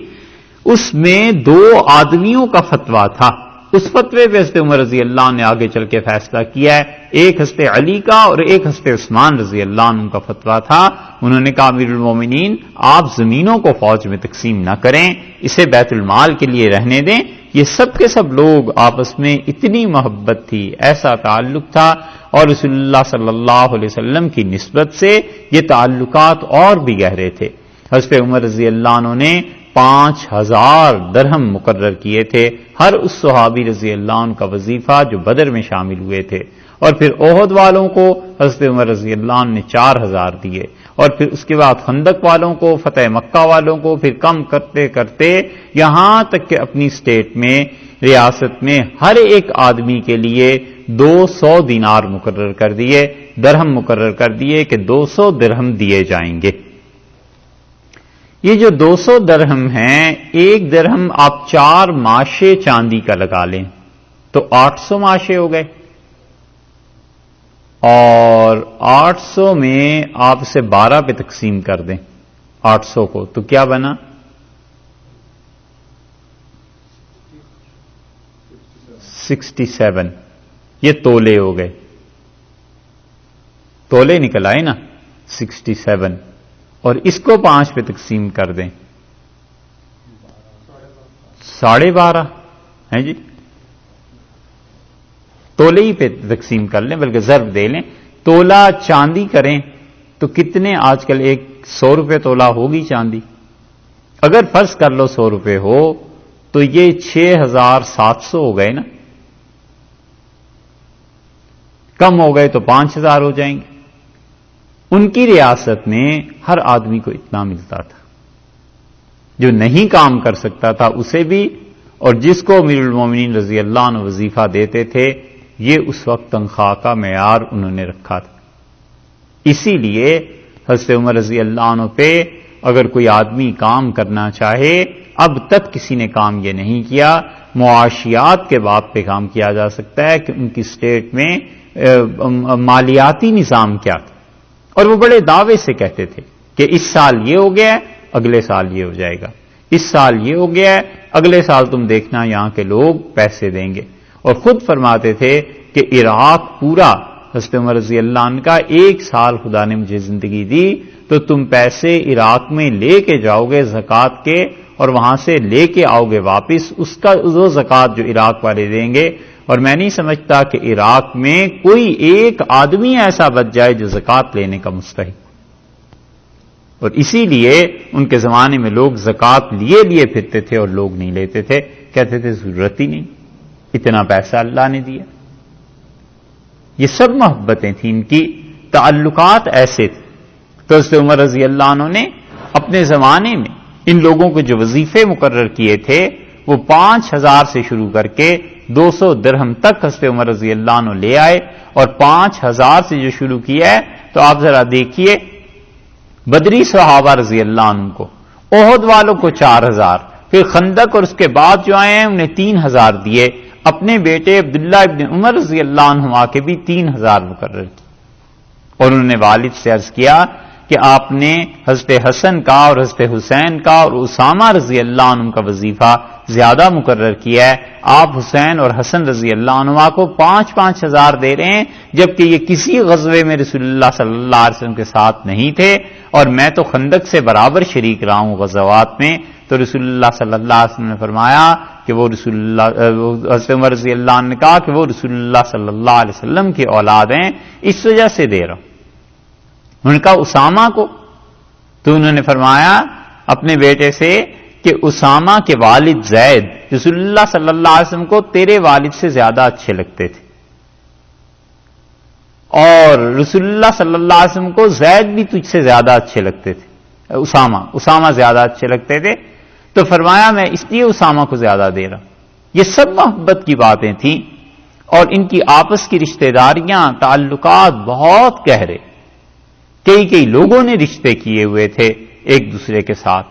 اس میں 2 آدمیوں کا فتویٰ تھا۔ اس فتوے پہ حضرت عمر رضی اللہ عنہ نے آگے چل کے فیصلہ کیا ہے، ایک حضرت علی کا اور ایک حضرت عثمان رضی اللہ عنہ کا فتویٰ تھا۔ انہوں نے کہا امیر المومنین آپ زمینوں کو فوج میں تقسیم نہ کریں، اسے بیت المال کے لیے رہنے دیں۔ یہ سب کے سب لوگ آپس میں اتنی محبت تھی، ایسا تعلق تھا، اور رسول اللہ صلی اللہ علیہ وسلم کی نسبت سے یہ تعلقات اور بھی گہرے تھے۔ حضرت عمر رضی اللہ عنہ نے 5000 درہم مقرر کیے تھے، ہر اس صحابی رضی اللہ عنہ کا وظیفہ جو بدر میں شامل ہوئے تھے، اور پھر احد والوں کو حضرت عمر رضی اللہ عنہ نے 4000 دیے، اور پھر اس کے بعد خندق والوں کو، فتح مکہ والوں کو، پھر کم کرتے کرتے یہاں تک کہ اپنی اسٹیٹ میں، ریاست میں ہر ایک آدمی کے لیے 200 دینار مقرر کر دیے، درہم مقرر کر دیے کہ 200 درہم دیے جائیں گے۔ یہ جو 200 درہم ہیں، ایک درہم آپ 4 ماشے چاندی کا لگا لیں تو 800 ماشے ہو گئے، اور 800 میں آپ اسے 12 پہ تقسیم کر دیں 800 کو، تو کیا بنا؟ 67۔ یہ تولے ہو گئے، تولے نکل آئے نا 67، اور اس کو 5 پہ تقسیم کر دیں 12.5 ہیں جی، تولے ہی پہ تقسیم کر لیں، بلکہ ضرب دے لیں، تولا چاندی کریں تو کتنے آج کل 100 روپے تولا ہوگی چاندی، اگر فرض کر لو 100 روپے ہو تو یہ 6700 ہو گئے نا، کم ہو گئے تو 5000 ہو جائیں گے۔ ان کی ریاست میں ہر آدمی کو اتنا ملتا تھا، جو نہیں کام کر سکتا تھا اسے بھی، اور جس کو امیر المومنین رضی اللہ عنہ وظیفہ دیتے تھے، یہ اس وقت تنخواہ کا معیار انہوں نے رکھا تھا۔ اسی لیے حضرت عمر رضی اللہ عنہ پہ اگر کوئی آدمی کام کرنا چاہے، اب تک کسی نے کام یہ نہیں کیا، معاشیات کے باب پہ کام کیا جا سکتا ہے کہ ان کی اسٹیٹ میں مالیاتی نظام کیا تھا، اور وہ بڑے دعوے سے کہتے تھے کہ اس سال یہ ہو گیا ہے، اگلے سال یہ ہو جائے گا، اس سال یہ ہو گیا ہے، اگلے سال تم دیکھنا یہاں کے لوگ پیسے دیں گے، اور خود فرماتے تھے کہ عراق پورا حضرت عمر رضی اللہ عنہ کا 1 سال خدا نے مجھے زندگی دی تو تم پیسے عراق میں لے کے جاؤ گے زکوٰۃ کے، اور وہاں سے لے کے آؤ گے واپس، اس کا وہ زکوٰۃ جو عراق والے دیں گے، اور میں نہیں سمجھتا کہ عراق میں کوئی ایک آدمی ایسا بچ جائے جو زکوٰۃ لینے کا مستحق، اور اسی لیے ان کے زمانے میں لوگ زکوٰۃ لیے پھرتے تھے اور لوگ نہیں لیتے تھے، کہتے تھے ضرورت ہی نہیں، اتنا پیسہ اللہ نے دیا۔ یہ سب محبتیں تھیں ان کی، تعلقات ایسے تھے۔ تو حضرت عمر رضی اللہ عنہ نے اپنے زمانے میں ان لوگوں کو جو وظیفے مقرر کیے تھے وہ 5000 سے شروع کر کے 200 درہم تک حضرت عمر رضی اللہ عنہ لے آئے، اور 5000 سے جو شروع کیا ہے تو آپ ذرا دیکھیے بدری صحابہ رضی اللہ عنہ کو، احد والوں کو 4000، پھر خندق اور اس کے بعد جو آئے ہیں انہیں 3000 دیے، اپنے بیٹے عبداللہ ابن عمر رضی اللہ عنہ کے بھی 3000 مقرر کی۔ اور انہوں نے والد سے عرض کیا کہ آپ نے حضرت حسن کا اور حضرت حسین کا اور اسامہ رضی اللہ عنہ کا وظیفہ زیادہ مقرر کیا ہے. آپ حسین اور حسن رضی اللہ عنہ کو 5-5 ہزار دے رہے ہیں، جبکہ یہ کسی غزوے میں رسول اللہ صلی اللہ علیہ وسلم کے ساتھ نہیں تھے، اور میں تو خندق سے برابر شریک رہا ہوں غزوات میں. تو رسول اللہ صلی اللہ علیہ وسلم نے فرمایا کہ وہ رسول اللہ، حضرت عمر رضی اللہ عنہ نے کہا کہ وہ رسول اللہ صلی اللہ علیہ وسلم کی اولاد ہیں، اس وجہ سے دے رہا ہوں. انہوں نے کہا اسامہ کو؟ تو انہوں نے فرمایا اپنے بیٹے سے کہ اسامہ کے والد زید رسول اللہ صلی اللہ علیہ وسلم کو تیرے والد سے زیادہ اچھے لگتے تھے، اور رسول اللہ صلی اللہ علیہ وسلم کو زید بھی تجھ سے زیادہ اچھے لگتے تھے، اسامہ زیادہ اچھے لگتے تھے. تو فرمایا میں اس لیے اسامہ کو زیادہ دے رہا ہوں. یہ سب محبت کی باتیں تھیں، اور ان کی آپس کی رشتہ داریاں، تعلقات بہت گہرے، کئی لوگوں نے رشتے کیے ہوئے تھے ایک دوسرے کے ساتھ.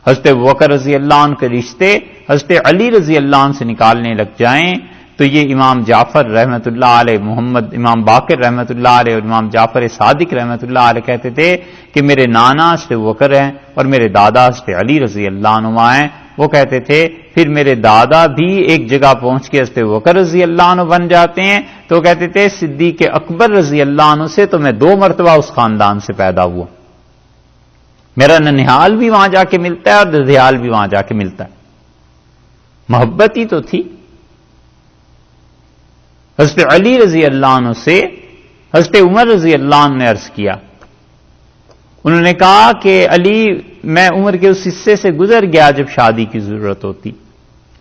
حضرت ابوبکر رضی اللہ عنہ کے رشتے حضرت علی رضی اللہ عنہ سے نکالنے لگ جائیں تو یہ امام جعفر رحمۃ اللہ علیہ، محمد امام باقر رحمۃ اللہ علیہ اور امام جعفر صادق رحمۃ اللہ علیہ کہتے تھے کہ میرے نانا حضرت ابوبکر ہیں اور میرے دادا حضرت علی رضی اللہ عنہ ہیں. وہ کہتے تھے پھر میرے دادا بھی ایک جگہ پہنچ کے حضرت ابوبکر رضی اللہ عنہ بن جاتے ہیں. تو کہتے تھے صدیق اکبر رضی اللہ عنہ سے تو میں 2 مرتبہ اس خاندان سے پیدا ہوا، میرا ننھیال بھی وہاں جا کے ملتا ہے اور ددھیال بھی وہاں جا کے ملتا ہے. محبت ہی تو تھی. حضرت علی رضی اللہ عنہ سے حضرت عمر رضی اللہ عنہ نے عرض کیا، انہوں نے کہا کہ علی میں عمر کے اس حصے سے گزر گیا جب شادی کی ضرورت ہوتی،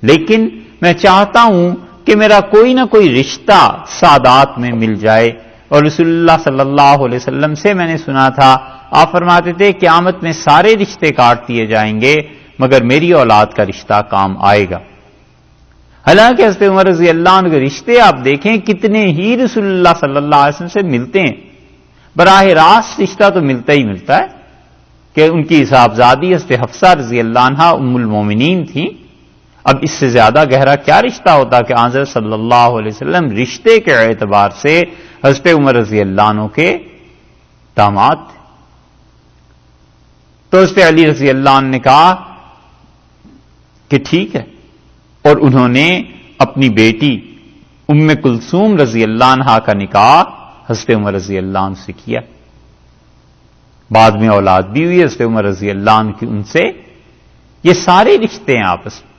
لیکن میں چاہتا ہوں کہ میرا کوئی نہ کوئی رشتہ سادات میں مل جائے. اور رسول اللہ صلی اللہ علیہ وسلم سے میں نے سنا تھا، آپ فرماتے تھے قیامت میں سارے رشتے کاٹ دیے جائیں گے مگر میری اولاد کا رشتہ کام آئے گا. حالانکہ حضرت عمر رضی اللہ عنہ کے رشتے آپ دیکھیں کتنے ہی رسول اللہ صلی اللہ علیہ وسلم سے ملتے ہیں. براہ راست رشتہ تو ملتا ہی ملتا ہے کہ ان کی صاحبزادی حضرت حفصہ رضی اللہ عنہا ام المومنین تھیں. اب اس سے زیادہ گہرا کیا رشتہ ہوتا کہ حضرت صلی اللہ علیہ وسلم رشتے کے اعتبار سے حضرت عمر رضی اللہ عنہ کے داماد تھے. تو حضرت علی رضی اللہ عنہ نے کہا کہ ٹھیک ہے، اور انہوں نے اپنی بیٹی ام کلثوم رضی اللہ عنہا کا نکاح حضرت عمر رضی اللہ عنہ سے کیا. بعد میں اولاد بھی ہوئی حضرت عمر رضی اللہ عنہ کی ان سے. یہ سارے رشتے ہیں آپس میں.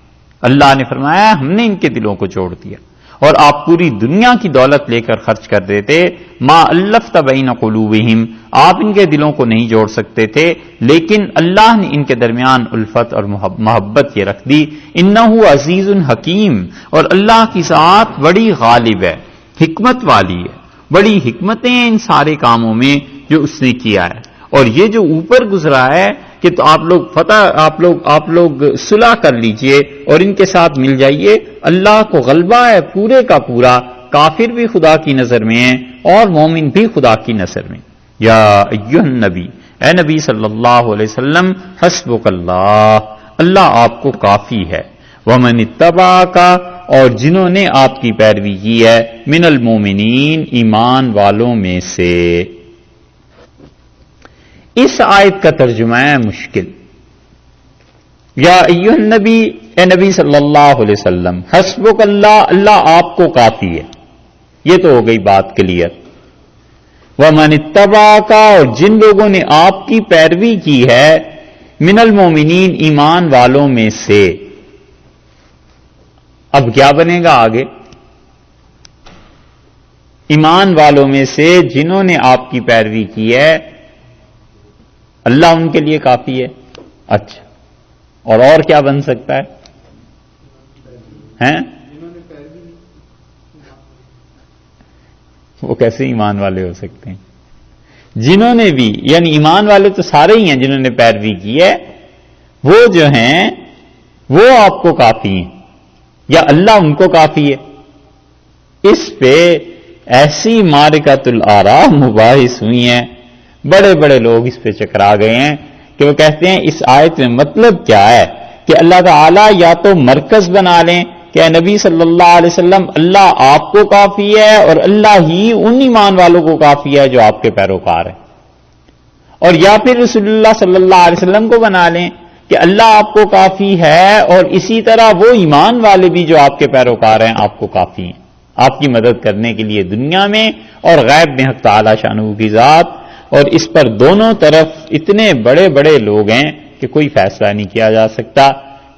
اللہ نے فرمایا ہم نے ان کے دلوں کو جوڑ دیا، اور آپ پوری دنیا کی دولت لے کر خرچ کر دیتے، ما الفت بین قلوبہم، آپ ان کے دلوں کو نہیں جوڑ سکتے تھے، لیکن اللہ نے ان کے درمیان الفت اور محبت یہ رکھ دی. انہ عزیز حکیم، اور اللہ کی ذات بڑی غالب ہے، حکمت والی ہے. بڑی حکمتیں ہیں ان سارے کاموں میں جو اس نے کیا ہے. اور یہ جو اوپر گزرا ہے کہ تو آپ لوگ صلح کر لیجئے اور ان کے ساتھ مل جائیے، اللہ کو غلبہ ہے پورے کا پورا. کافر بھی خدا کی نظر میں ہیں اور مومن بھی خدا کی نظر میں. یا ایھا النبی، اے نبی صلی اللہ علیہ وسلم، حسبک اللہ، اللہ آپ کو کافی ہے. ومن اتبعک، اور جنہوں نے آپ کی پیروی کی ہے، من المومنین، ایمان والوں میں سے. اس آیت کا ترجمہ ہے مشکل. یا ایھا النبی، اے نبی صلی اللہ علیہ وسلم، حسبک اللہ، اللہ آپ کو کافی ہے. یہ تو ہو گئی بات کلیئر. ومن اتبعک، اور جن لوگوں نے آپ کی پیروی کی ہے، من المومنین، ایمان والوں میں سے. اب کیا بنے گا آگے؟ ایمان والوں میں سے جنہوں نے آپ کی پیروی کی ہے، اللہ ان کے لیے کافی ہے. اچھا، اور کیا بن سکتا ہے؟ ہیں وہ کیسے ایمان والے ہو سکتے ہیں؟ جنہوں نے بھی، یعنی ایمان والے تو سارے ہی ہیں جنہوں نے پیروی کی ہے، وہ جو ہیں وہ آپ کو کافی ہیں یا اللہ ان کو کافی ہے. اس پہ ایسی معرکۃ الآراء مباحث ہوئی ہیں، بڑے بڑے لوگ اس پہ چکرا گئے ہیں کہ وہ کہتے ہیں اس آیت میں مطلب کیا ہے کہ اللہ تعالیٰ یا تو مرکز بنا لیں کہ اے نبی صلی اللہ علیہ وسلم اللہ آپ کو کافی ہے اور اللہ ہی ان ایمان والوں کو کافی ہے جو آپ کے پیروکار ہیں، اور یا پھر رسول اللہ صلی اللہ علیہ وسلم کو بنا لیں کہ اللہ آپ کو کافی ہے اور اسی طرح وہ ایمان والے بھی جو آپ کے پیروکار ہیں آپ کو کافی ہیں، آپ کی مدد کرنے کے لیے دنیا میں اور غیب میں حق تعالی شانہ کی ذات. اور اس پر دونوں طرف اتنے بڑے بڑے لوگ ہیں کہ کوئی فیصلہ نہیں کیا جا سکتا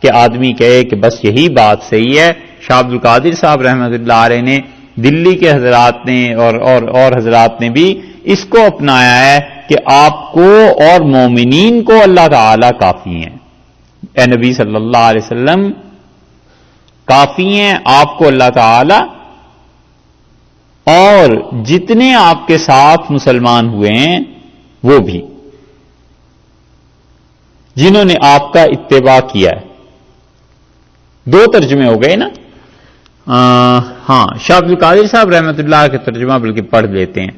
کہ آدمی کہے کہ بس یہی بات صحیح ہے. شاہ عبد القادر صاحب رحمۃ اللہ علیہ نے، دلی کے حضرات نے اور حضرات نے بھی اس کو اپنایا ہے کہ آپ کو اور مومنین کو اللہ تعالی کافی ہیں. اے نبی صلی اللہ علیہ وسلم کافی ہیں، آپ کو اللہ تعالی اور جتنے آپ کے ساتھ مسلمان ہوئے ہیں وہ بھی، جنہوں نے آپ کا اتباع کیا ہے. دو ترجمے ہو گئے نا. ہاں، شاہ عبد القادر صاحب رحمۃ اللہ کا ترجمہ بلکہ پڑھ لیتے ہیں.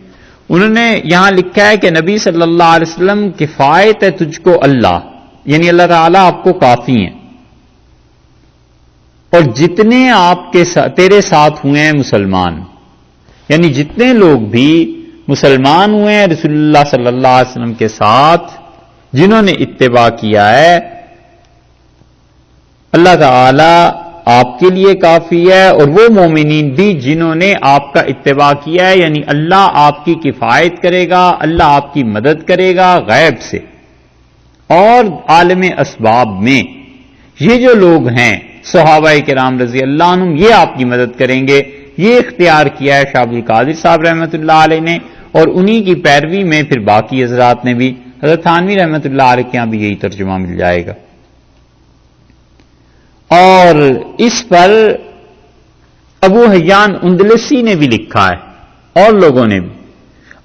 انہوں نے یہاں لکھا ہے کہ نبی صلی اللہ علیہ وسلم کفایت ہے تجھ کو اللہ، یعنی اللہ تعالیٰ آپ کو کافی ہیں، اور جتنے آپ کے تیرے ساتھ ہوئے ہیں مسلمان، یعنی جتنے لوگ بھی مسلمان ہوئے ہیں رسول اللہ صلی اللہ علیہ وسلم کے ساتھ، جنہوں نے اتباع کیا ہے، اللہ تعالی آپ کے لیے کافی ہے، اور وہ مومنین بھی جنہوں نے آپ کا اتباع کیا ہے، یعنی اللہ آپ کی کفایت کرے گا، اللہ آپ کی مدد کرے گا غیب سے اور عالم اسباب میں. یہ جو لوگ ہیں صحابہ کرام رضی اللہ عنہم، یہ آپ کی مدد کریں گے. یہ اختیار کیا ہے شاہ عبد القادر صاحب رحمۃ اللہ علیہ نے، اور انہی کی پیروی میں پھر باقی حضرات نے بھی. حضرت تھانوی رحمۃ اللہ علیہ کے یہاں بھی یہی ترجمہ مل جائے گا. اور اس پر ابو حیان اندلسی نے بھی لکھا ہے اور لوگوں نے بھی،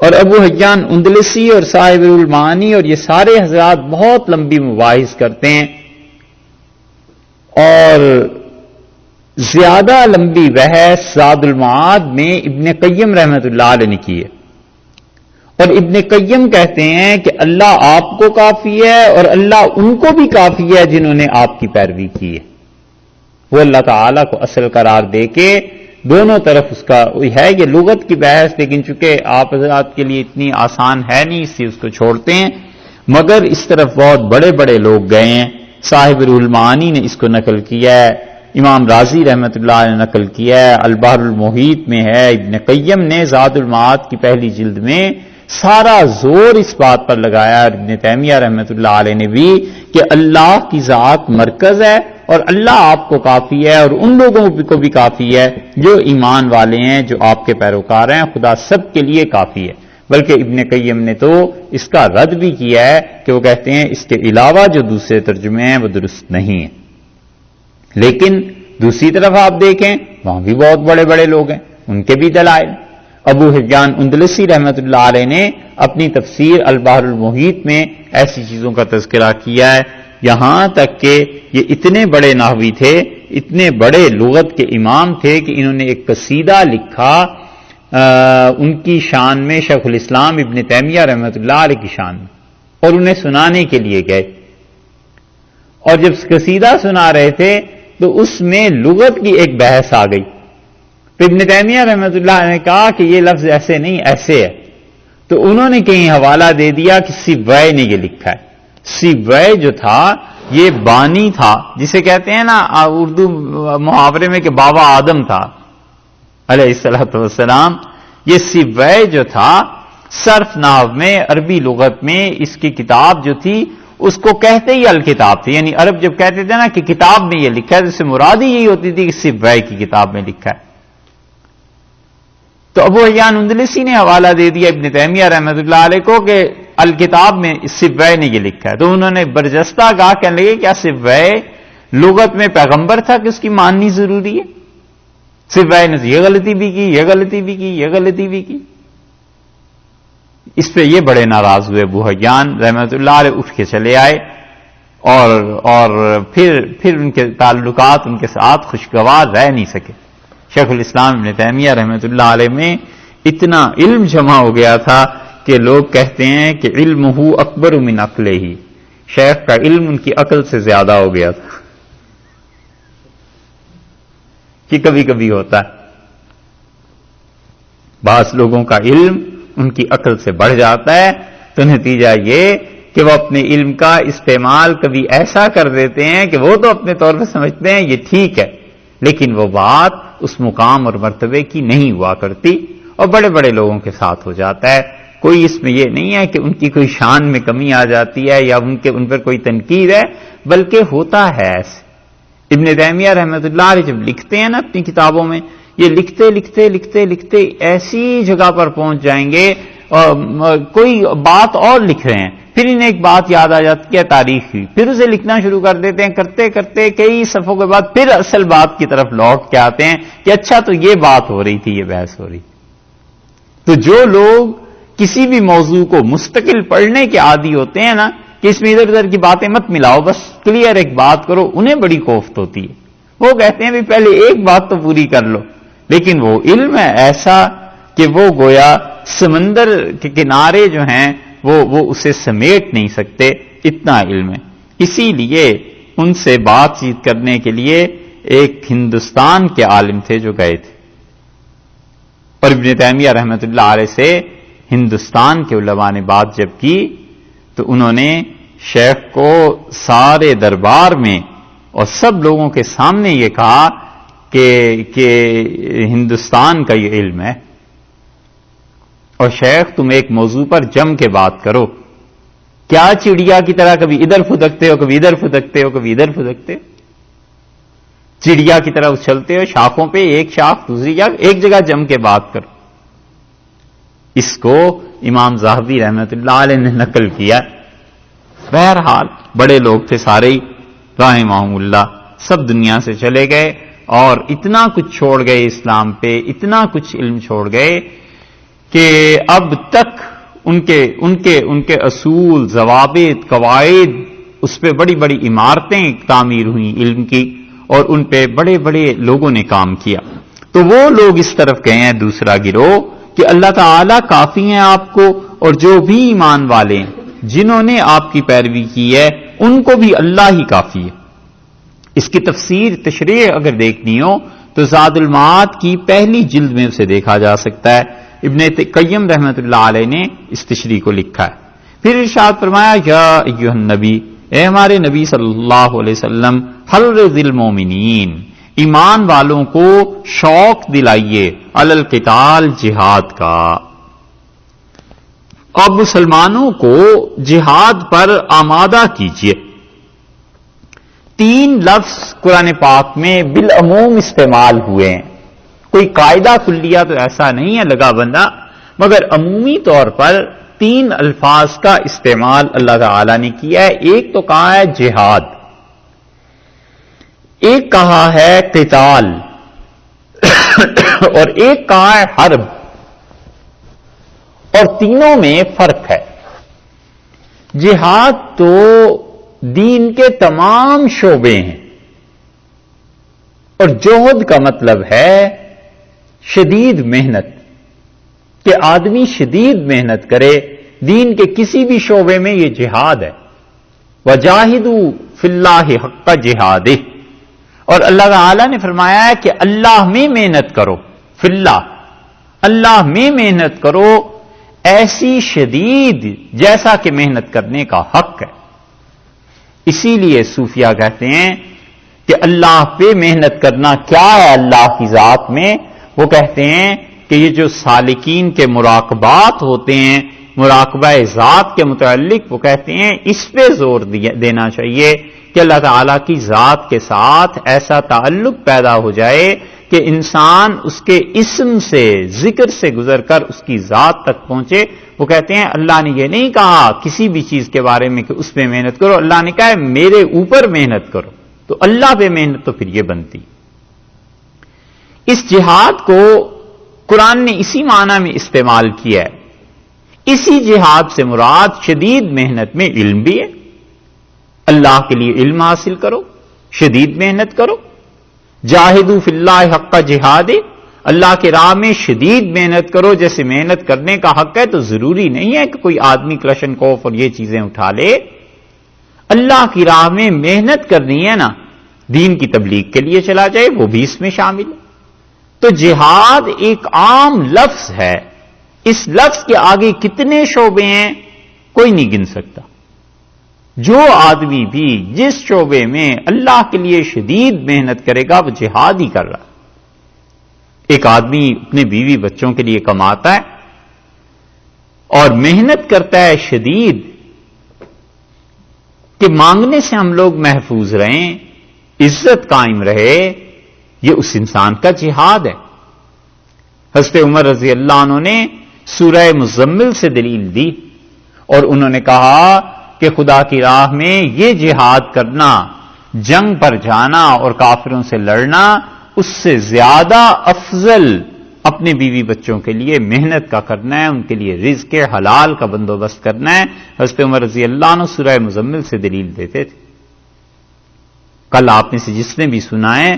اور ابو حیان اندلسی اور صاحب المعانی اور یہ سارے حضرات بہت لمبی مباحث کرتے ہیں، اور زیادہ لمبی بحث زاد المعاد میں ابن قیم رحمۃ اللہ علیہ نے کی ہے. اور ابن قیم کہتے ہیں کہ اللہ آپ کو کافی ہے اور اللہ ان کو بھی کافی ہے جنہوں نے آپ کی پیروی کی ہے. وہ اللہ تعالیٰ کو اصل قرار دے کے دونوں طرف اس کا ہے یہ لغت کی بحث، لیکن چونکہ آپ حضرات کے لیے اتنی آسان ہے نہیں اس لیے اس کو چھوڑتے ہیں، مگر اس طرف بہت بڑے بڑے لوگ گئے ہیں. صاحب روح المعانی نے اس کو نقل کیا ہے، امام رازی رحمۃ اللہ نے نقل کیا ہے، البحر المحیط میں ہے، ابن قیم نے زاد المعاد کی پہلی جلد میں سارا زور اس بات پر لگایا، اور ابن تیمیہ رحمۃ اللہ علیہ نے بھی، کہ اللہ کی ذات مرکز ہے اور اللہ آپ کو کافی ہے اور ان لوگوں کو بھی کافی ہے جو ایمان والے ہیں، جو آپ کے پیروکار ہیں. خدا سب کے لیے کافی ہے. بلکہ ابن قیم نے تو اس کا رد بھی کیا ہے کہ وہ کہتے ہیں اس کے علاوہ جو دوسرے ترجمے ہیں وہ درست نہیں ہیں. لیکن دوسری طرف آپ دیکھیں وہاں بھی بہت بڑے بڑے لوگ ہیں، ان کے بھی دلائل. ابو حیان اندلسی رحمۃ اللہ علیہ نے اپنی تفسیر البحر المحیط میں ایسی چیزوں کا تذکرہ کیا ہے، یہاں تک کہ یہ اتنے بڑے نحوی تھے، اتنے بڑے لغت کے امام تھے کہ انہوں نے ایک قصیدہ لکھا ان کی شان میں، شیخ الاسلام ابن تیمیہ رحمۃ اللہ علیہ کی شان میں، اور انہیں سنانے کے لیے گئے. اور جب قصیدہ سنا رہے تھے تو اس میں لغت کی ایک بحث آ گئی. تو ابن تیمیہ رحمۃ اللہ نے کہا کہ یہ لفظ ایسے نہیں ایسے ہے، تو انہوں نے کہیں حوالہ دے دیا کہ سیبوئے نے یہ لکھا ہے. سیبوئے جو تھا یہ بانی تھا، جسے کہتے ہیں نا اردو محاورے میں کہ بابا آدم تھا علیہ الصلوۃ والسلام. یہ سیبوئے جو تھا صرف نحو میں، عربی لغت میں اس کی کتاب جو تھی اس کو کہتے ہی الکتاب تھی، یعنی عرب جب کہتے تھے نا کہ کتاب میں یہ لکھا ہے، جس سے مراد ہی یہی ہوتی تھی کہ سیبوئے کی کتاب میں لکھا ہے. تو ابو حیان اندلسی نے حوالہ دے دیا ابن تیمیہ رحمۃ اللہ علیہ کو کہ الکتاب میں سیبوئے نے یہ لکھا ہے. تو انہوں نے برجستہ کہا، کہنے لگے کیا سیبوئے لغت میں پیغمبر تھا کہ اس کی ماننی ضروری ہے؟ سیبوئے نے یہ غلطی بھی کی، یہ غلطی بھی کی، یہ غلطی بھی کی. اس پہ یہ بڑے ناراض ہوئے. ابو حیان رحمۃ اللہ علیہ اٹھ کے چلے آئے، اور پھر ان کے تعلقات ان کے ساتھ خوشگوار رہ نہیں سکے. شیخ الاسلام ابن تیمیہ رحمۃ اللہ علیہ میں اتنا علم جمع ہو گیا تھا کہ لوگ کہتے ہیں کہ علمہ اکبر من عقلہ، شیخ کا علم ان کی عقل سے زیادہ ہو گیا تھا. کہ کبھی کبھی ہوتا ہے. بعض لوگوں کا علم ان کی عقل سے بڑھ جاتا ہے تو نتیجہ یہ کہ وہ اپنے علم کا استعمال کبھی ایسا کر دیتے ہیں کہ وہ تو اپنے طور پہ سمجھتے ہیں یہ ٹھیک ہے، لیکن وہ بات اس مقام اور مرتبے کی نہیں ہوا کرتی، اور بڑے بڑے لوگوں کے ساتھ ہو جاتا ہے. کوئی اس میں یہ نہیں ہے کہ ان کی کوئی شان میں کمی آ جاتی ہے یا ان پر کوئی تنقید ہے، بلکہ ہوتا ہے ایسے. ابن تیمیہ رحمۃ اللہ علیہ جب لکھتے ہیں نا اپنی کتابوں میں، یہ لکھتے لکھتے لکھتے لکھتے ایسی جگہ پر پہنچ جائیں گے، کوئی بات اور لکھ رہے ہیں، پھر انہیں ایک بات یاد آ جاتی ہے تاریخ کی، پھر اسے لکھنا شروع کر دیتے ہیں، کرتے کرتے کئی صفحوں کے بعد پھر اصل بات کی طرف لوٹ کے آتے ہیں کہ اچھا تو یہ بات ہو رہی تھی، یہ بحث ہو رہی. تو جو لوگ کسی بھی موضوع کو مستقل پڑھنے کے عادی ہوتے ہیں نا کہ اس میں ادھر ادھر کی باتیں مت ملاؤ، بس کلیئر ایک بات کرو، انہیں بڑی کوفت ہوتی ہے. وہ کہتے ہیں بھی پہلے ایک بات تو پوری کر لو، لیکن وہ علم ہے ایسا کہ وہ گویا سمندر کے کنارے جو ہیں وہ اسے سمیٹ نہیں سکتے، اتنا علم ہے. اسی لیے ان سے بات چیت کرنے کے لیے ایک ہندوستان کے عالم تھے جو گئے تھے، اور ابن تیمیہ رحمۃ اللہ علیہ سے ہندوستان کے علماء نے بات جب کی تو انہوں نے شیخ کو سارے دربار میں اور سب لوگوں کے سامنے یہ کہا کہ ہندوستان کا یہ علم ہے، اور شیخ تم ایک موضوع پر جم کے بات کرو. کیا چڑیا کی طرح کبھی ادھر پھدکتے ہو، کبھی ادھر پھدکتے ہو، کبھی ادھر پھدکتے ہو؟ چڑیا کی طرح اچھلتے ہو شاخوں پہ، ایک شاخ دوسری جگہ، ایک جگہ جم کے بات کرو. اس کو امام ذہبی رحمۃ اللہ علیہ نے نقل کیا. بہرحال بڑے لوگ تھے سارے ہی رحمہم اللہ، سب دنیا سے چلے گئے اور اتنا کچھ چھوڑ گئے اسلام پہ، اتنا کچھ علم چھوڑ گئے کہ اب تک ان کے اصول، ضوابط، قواعد، اس پہ بڑی بڑی عمارتیں تعمیر ہوئیں علم کی، اور ان پہ بڑے بڑے لوگوں نے کام کیا. تو وہ لوگ اس طرف گئے ہیں دوسرا گروہ کہ اللہ تعالیٰ کافی ہیں آپ کو، اور جو بھی ایمان والے ہیں جنہوں نے آپ کی پیروی کی ہے ان کو بھی اللہ ہی کافی ہے. اس کی تفسیر تشریح اگر دیکھنی ہو تو زاد المعاد کی پہلی جلد میں اسے دیکھا جا سکتا ہے. ابن قیم رحمۃ اللہ علیہ نے اس تشریح کو لکھا ہے. پھر ارشاد فرمایا یا ایھا النبی، اے ہمارے نبی صلی اللہ علیہ وسلم، حرض المومنین، ایمان والوں کو شوق دلائیے، علی القتال، جہاد کا. اب مسلمانوں کو جہاد پر آمادہ کیجیے. 3 لفظ قرآن پاک میں بالعموم استعمال ہوئے ہیں. کوئی قاعدہ کلیہ تو ایسا نہیں ہے لگا بندہ، مگر عمومی طور پر 3 الفاظ کا استعمال اللہ تعالی نے کیا ہے. ایک تو کہا ہے جہاد، ایک کہا ہے قتال، اور ایک کہا ہے حرب، اور تینوں میں فرق ہے. جہاد تو دین کے تمام شعبے ہیں، اور جوہد کا مطلب ہے شدید محنت، کہ آدمی شدید محنت کرے دین کے کسی بھی شعبے میں، یہ جہاد ہے. وجاہدوا فی اللہ حق جہادہ، اور اللہ تعالی نے فرمایا ہے کہ اللہ میں محنت کرو، فی اللہ، اللہ میں محنت کرو ایسی شدید جیسا کہ محنت کرنے کا حق ہے. اسی لیے صوفیہ کہتے ہیں کہ اللہ پہ محنت کرنا کیا ہے اللہ کی ذات میں. وہ کہتے ہیں کہ یہ جو سالکین کے مراقبات ہوتے ہیں، مراقبہ ذات کے متعلق، وہ کہتے ہیں اس پہ زور دینا چاہیے کہ اللہ تعالیٰ کی ذات کے ساتھ ایسا تعلق پیدا ہو جائے کہ انسان اس کے اسم سے، ذکر سے گزر کر اس کی ذات تک پہنچے. وہ کہتے ہیں اللہ نے یہ نہیں کہا کسی بھی چیز کے بارے میں کہ اس پہ محنت کرو، اللہ نے کہا ہے میرے اوپر محنت کرو. تو اللہ پہ محنت تو پھر یہ بنتی. اس جہاد کو قرآن نے اسی معنی میں استعمال کیا ہے. اسی جہاد سے مراد شدید محنت میں علم بھی ہے. اللہ کے لیے علم حاصل کرو، شدید محنت کرو. جاہدوا فی اللہ حق جہاد، اللہ کے راہ میں شدید محنت کرو جیسے محنت کرنے کا حق ہے. تو ضروری نہیں ہے کہ کوئی آدمی کلشن کوف اور یہ چیزیں اٹھا لے. اللہ کی راہ میں محنت کرنی ہے نا، دین کی تبلیغ کے لیے چلا جائے، وہ بھی اس میں شامل ہے. تو جہاد ایک عام لفظ ہے، اس لفظ کے آگے کتنے شعبے ہیں کوئی نہیں گن سکتا۔ جو آدمی بھی جس شعبے میں اللہ کے لیے شدید محنت کرے گا وہ جہاد ہی کر رہا۔ ایک آدمی اپنے بیوی بچوں کے لیے کماتا ہے اور محنت کرتا ہے شدید کہ مانگنے سے ہم لوگ محفوظ رہیں، عزت قائم رہے، یہ اس انسان کا جہاد ہے۔ حضرت عمر رضی اللہ عنہ نے سورہ مزمل سے دلیل دی اور انہوں نے کہا کہ خدا کی راہ میں یہ جہاد کرنا، جنگ پر جانا اور کافروں سے لڑنا، اس سے زیادہ افضل اپنے بیوی بچوں کے لیے محنت کا کرنا ہے، ان کے لیے رزق حلال کا بندوبست کرنا ہے۔ حضرت عمر رضی اللہ عنہ سورہ مزمل سے دلیل دیتے تھے۔ کل آپ میں سے جس نے بھی سنا ہے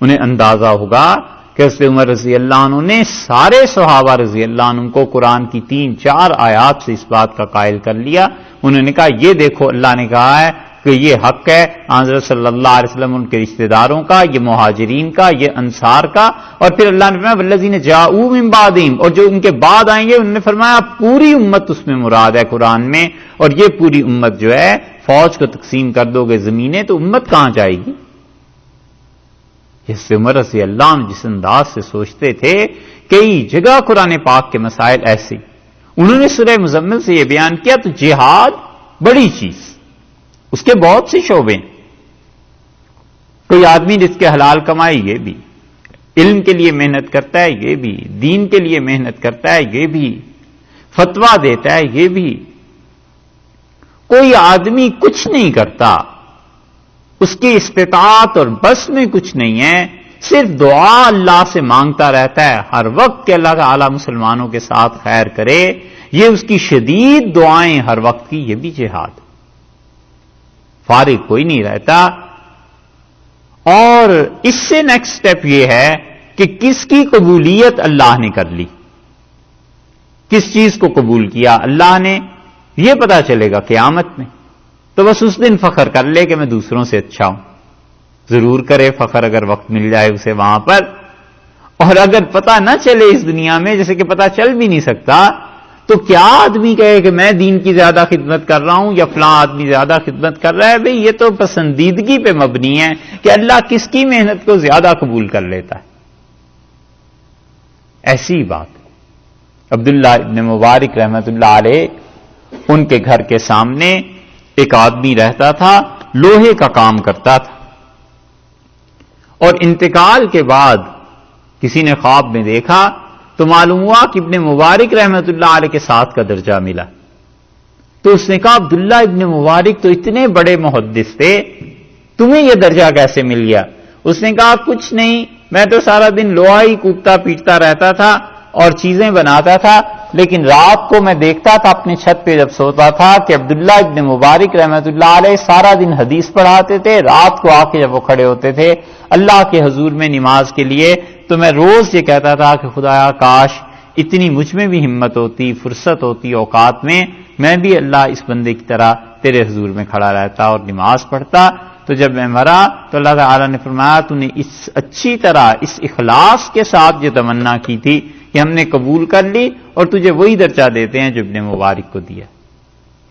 انہیں اندازہ ہوگا کہ حضرت عمر رضی اللہ عنہ نے سارے صحابہ رضی اللہ عنہ کو قرآن کی 3-4 آیات سے اس بات کا قائل کر لیا۔ انہوں نے کہا یہ دیکھو اللہ نے کہا ہے کہ یہ حق ہے حضرت صلی اللہ علیہ وسلم ان کے رشتہ داروں کا، یہ مہاجرین کا، یہ انصار کا، اور پھر اللہ نے فرمایا والذین جاءوا من بعدہم، اور جو ان کے بعد آئیں گے انہوں نے فرمایا پوری امت اس میں مراد ہے قرآن میں، اور یہ پوری امت جو ہے فوج کو تقسیم کر دو گے زمینیں تو امت کہاں جائے گی؟ حضرت عمر رضی اللہ عنہ جس انداز سے سوچتے تھے، کئی جگہ قرآن پاک کے مسائل ایسے انہوں نے سورہ مزمل سے یہ بیان کیا، تو جہاد بڑی چیز، اس کے بہت سے شعبے ہیں۔ کوئی آدمی جس کے حلال کمائے یہ بھی، علم کے لیے محنت کرتا ہے یہ بھی، دین کے لیے محنت کرتا ہے یہ بھی، فتویٰ دیتا ہے یہ بھی۔ کوئی آدمی کچھ نہیں کرتا، اس کی استطاعت اور بس میں کچھ نہیں ہے، صرف دعا اللہ سے مانگتا رہتا ہے ہر وقت کہ اللہ تعالی مسلمانوں کے ساتھ خیر کرے، یہ اس کی شدید دعائیں ہر وقت کی، یہ بھی جہاد۔ فارغ کوئی نہیں رہتا۔ اور اس سے نیکسٹ سٹیپ یہ ہے کہ کس کی قبولیت اللہ نے کر لی، کس چیز کو قبول کیا اللہ نے، یہ پتا چلے گا قیامت میں۔ تو بس اس دن فخر کر لے کہ میں دوسروں سے اچھا ہوں، ضرور کرے فخر اگر وقت مل جائے اسے وہاں پر، اور اگر پتا نہ چلے اس دنیا میں، جیسے کہ پتا چل بھی نہیں سکتا، تو کیا آدمی کہے کہ میں دین کی زیادہ خدمت کر رہا ہوں یا فلاں آدمی زیادہ خدمت کر رہا ہے؟ بھئی یہ تو پسندیدگی پہ مبنی ہے کہ اللہ کس کی محنت کو زیادہ قبول کر لیتا ہے۔ ایسی بات عبداللہ ابن مبارک رحمت اللہ علیہ، ان کے گھر کے سامنے ایک آدمی رہتا تھا، لوہے کا کام کرتا تھا، اور انتقال کے بعد کسی نے خواب میں دیکھا تو معلوم ہوا کہ ابن مبارک رحمت اللہ علیہ کے ساتھ کا درجہ ملا۔ تو اس نے کہا عبداللہ ابن مبارک تو اتنے بڑے محدث تھے، تمہیں یہ درجہ کیسے مل گیا؟ اس نے کہا کچھ نہیں، میں تو سارا دن لوہا ہی کوپتا پیٹتا رہتا تھا اور چیزیں بناتا تھا، لیکن رات کو میں دیکھتا تھا اپنی چھت پہ جب سوتا تھا کہ عبداللہ ابن مبارک رحمت اللہ علیہ سارا دن حدیث پڑھاتے تھے، رات کو آ کے جب وہ کھڑے ہوتے تھے اللہ کے حضور میں نماز کے لیے، تو میں روز یہ کہتا تھا کہ خدایا کاش اتنی مجھ میں بھی ہمت ہوتی، فرصت ہوتی اوقات میں بھی اللہ اس بندے کی طرح تیرے حضور میں کھڑا رہتا اور نماز پڑھتا۔ تو جب میں مرا تو اللہ تعالیٰ نے فرمایا تو نے اس اچھی طرح اس اخلاص کے ساتھ یہ تمنا کی تھی کہ ہم نے قبول کر لی، اور تجھے وہی درجہ دیتے ہیں جو ابن مبارک کو دیا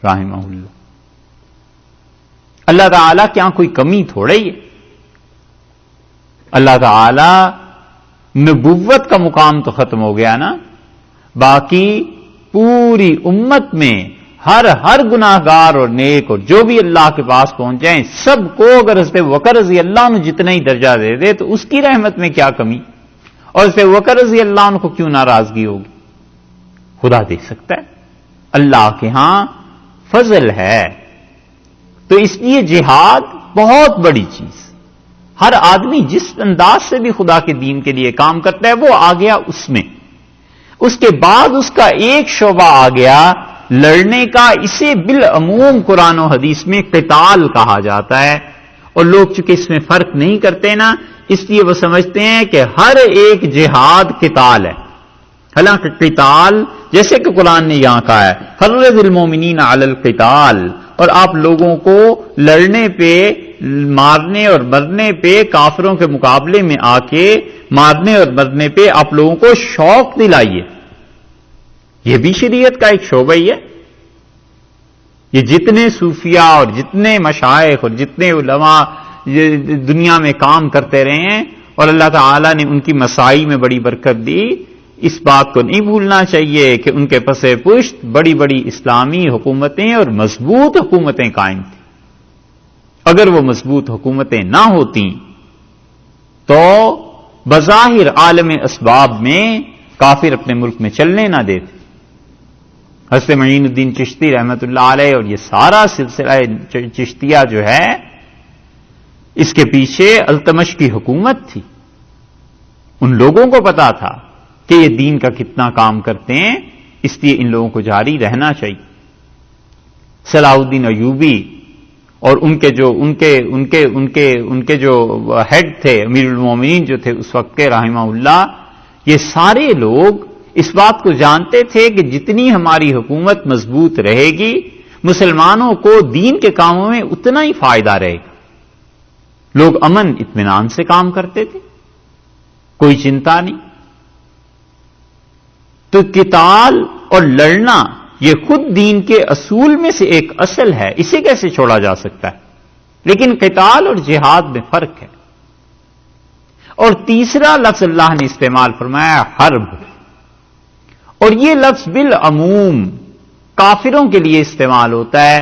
رحمہ اللہ۔ اللہ تعالیٰ کیا کوئی کمی تھوڑے ہی ہے؟ اللہ تعالیٰ نبوت کا مقام تو ختم ہو گیا نا، باقی پوری امت میں ہر گناہگار اور نیک اور جو بھی اللہ کے پاس پہنچ جائیں سب کو اگر حضرت بکر رضی اللہ عنہ جتنا ہی درجہ دے دے تو اس کی رحمت میں کیا کمی، اور حضرت بکر رضی اللہ عنہ کو کیوں ناراضگی ہوگی؟ خدا دے سکتا ہے، اللہ کے ہاں فضل ہے۔ تو اس لیے جہاد بہت بڑی چیز، ہر آدمی جس انداز سے بھی خدا کے دین کے لیے کام کرتا ہے وہ آ گیا اس میں۔ اس کے بعد اس کا ایک شعبہ آ گیا لڑنے کا، اسے بالعموم قرآن و حدیث میں قتال کہا جاتا ہے، اور لوگ چونکہ اس میں فرق نہیں کرتے نا، اس لیے وہ سمجھتے ہیں کہ ہر ایک جہاد قتال ہے، حالانکہ قتال جیسے کہ قرآن نے یہاں کہا ہے حرض المومنین علی القتال، اور آپ لوگوں کو لڑنے پہ مارنے اور مرنے پہ، کافروں کے مقابلے میں آ کے مارنے اور مرنے پہ آپ لوگوں کو شوق دلائیے. یہ بھی شریعت کا ایک شعبہ ہی ہے. یہ جتنے صوفیاء اور جتنے مشائخ اور جتنے علماء دنیا میں کام کرتے رہے ہیں اور اللہ تعالیٰ نے ان کی مسائی میں بڑی برکت دی، اس بات کو نہیں بھولنا چاہیے کہ ان کے پس پشت بڑی بڑی اسلامی حکومتیں اور مضبوط حکومتیں قائم تھیں. اگر وہ مضبوط حکومتیں نہ ہوتی تو بظاہر عالم اسباب میں کافر اپنے ملک میں چلنے نہ دیتے. حضرت معین الدین چشتی رحمت اللہ علیہ اور یہ سارا سلسلہ چشتیہ جو ہے، اس کے پیچھے التمش کی حکومت تھی. ان لوگوں کو پتا تھا کہ یہ دین کا کتنا کام کرتے ہیں، اس لیے ان لوگوں کو جاری رہنا چاہیے. صلاح الدین ایوبی اور ان کے جو ہیڈ تھے، امیر المومنین جو تھے اس وقت کے رحمہ اللہ، یہ سارے لوگ اس بات کو جانتے تھے کہ جتنی ہماری حکومت مضبوط رہے گی، مسلمانوں کو دین کے کاموں میں اتنا ہی فائدہ رہے گا. لوگ امن اطمینان سے کام کرتے تھے، کوئی چنتا نہیں. تو قتال اور لڑنا یہ خود دین کے اصول میں سے ایک اصل ہے، اسے کیسے چھوڑا جا سکتا ہے؟ لیکن قتال اور جہاد میں فرق ہے. اور تیسرا لفظ اللہ نے استعمال فرمایا حرب، اور یہ لفظ بالعموم کافروں کے لیے استعمال ہوتا ہے،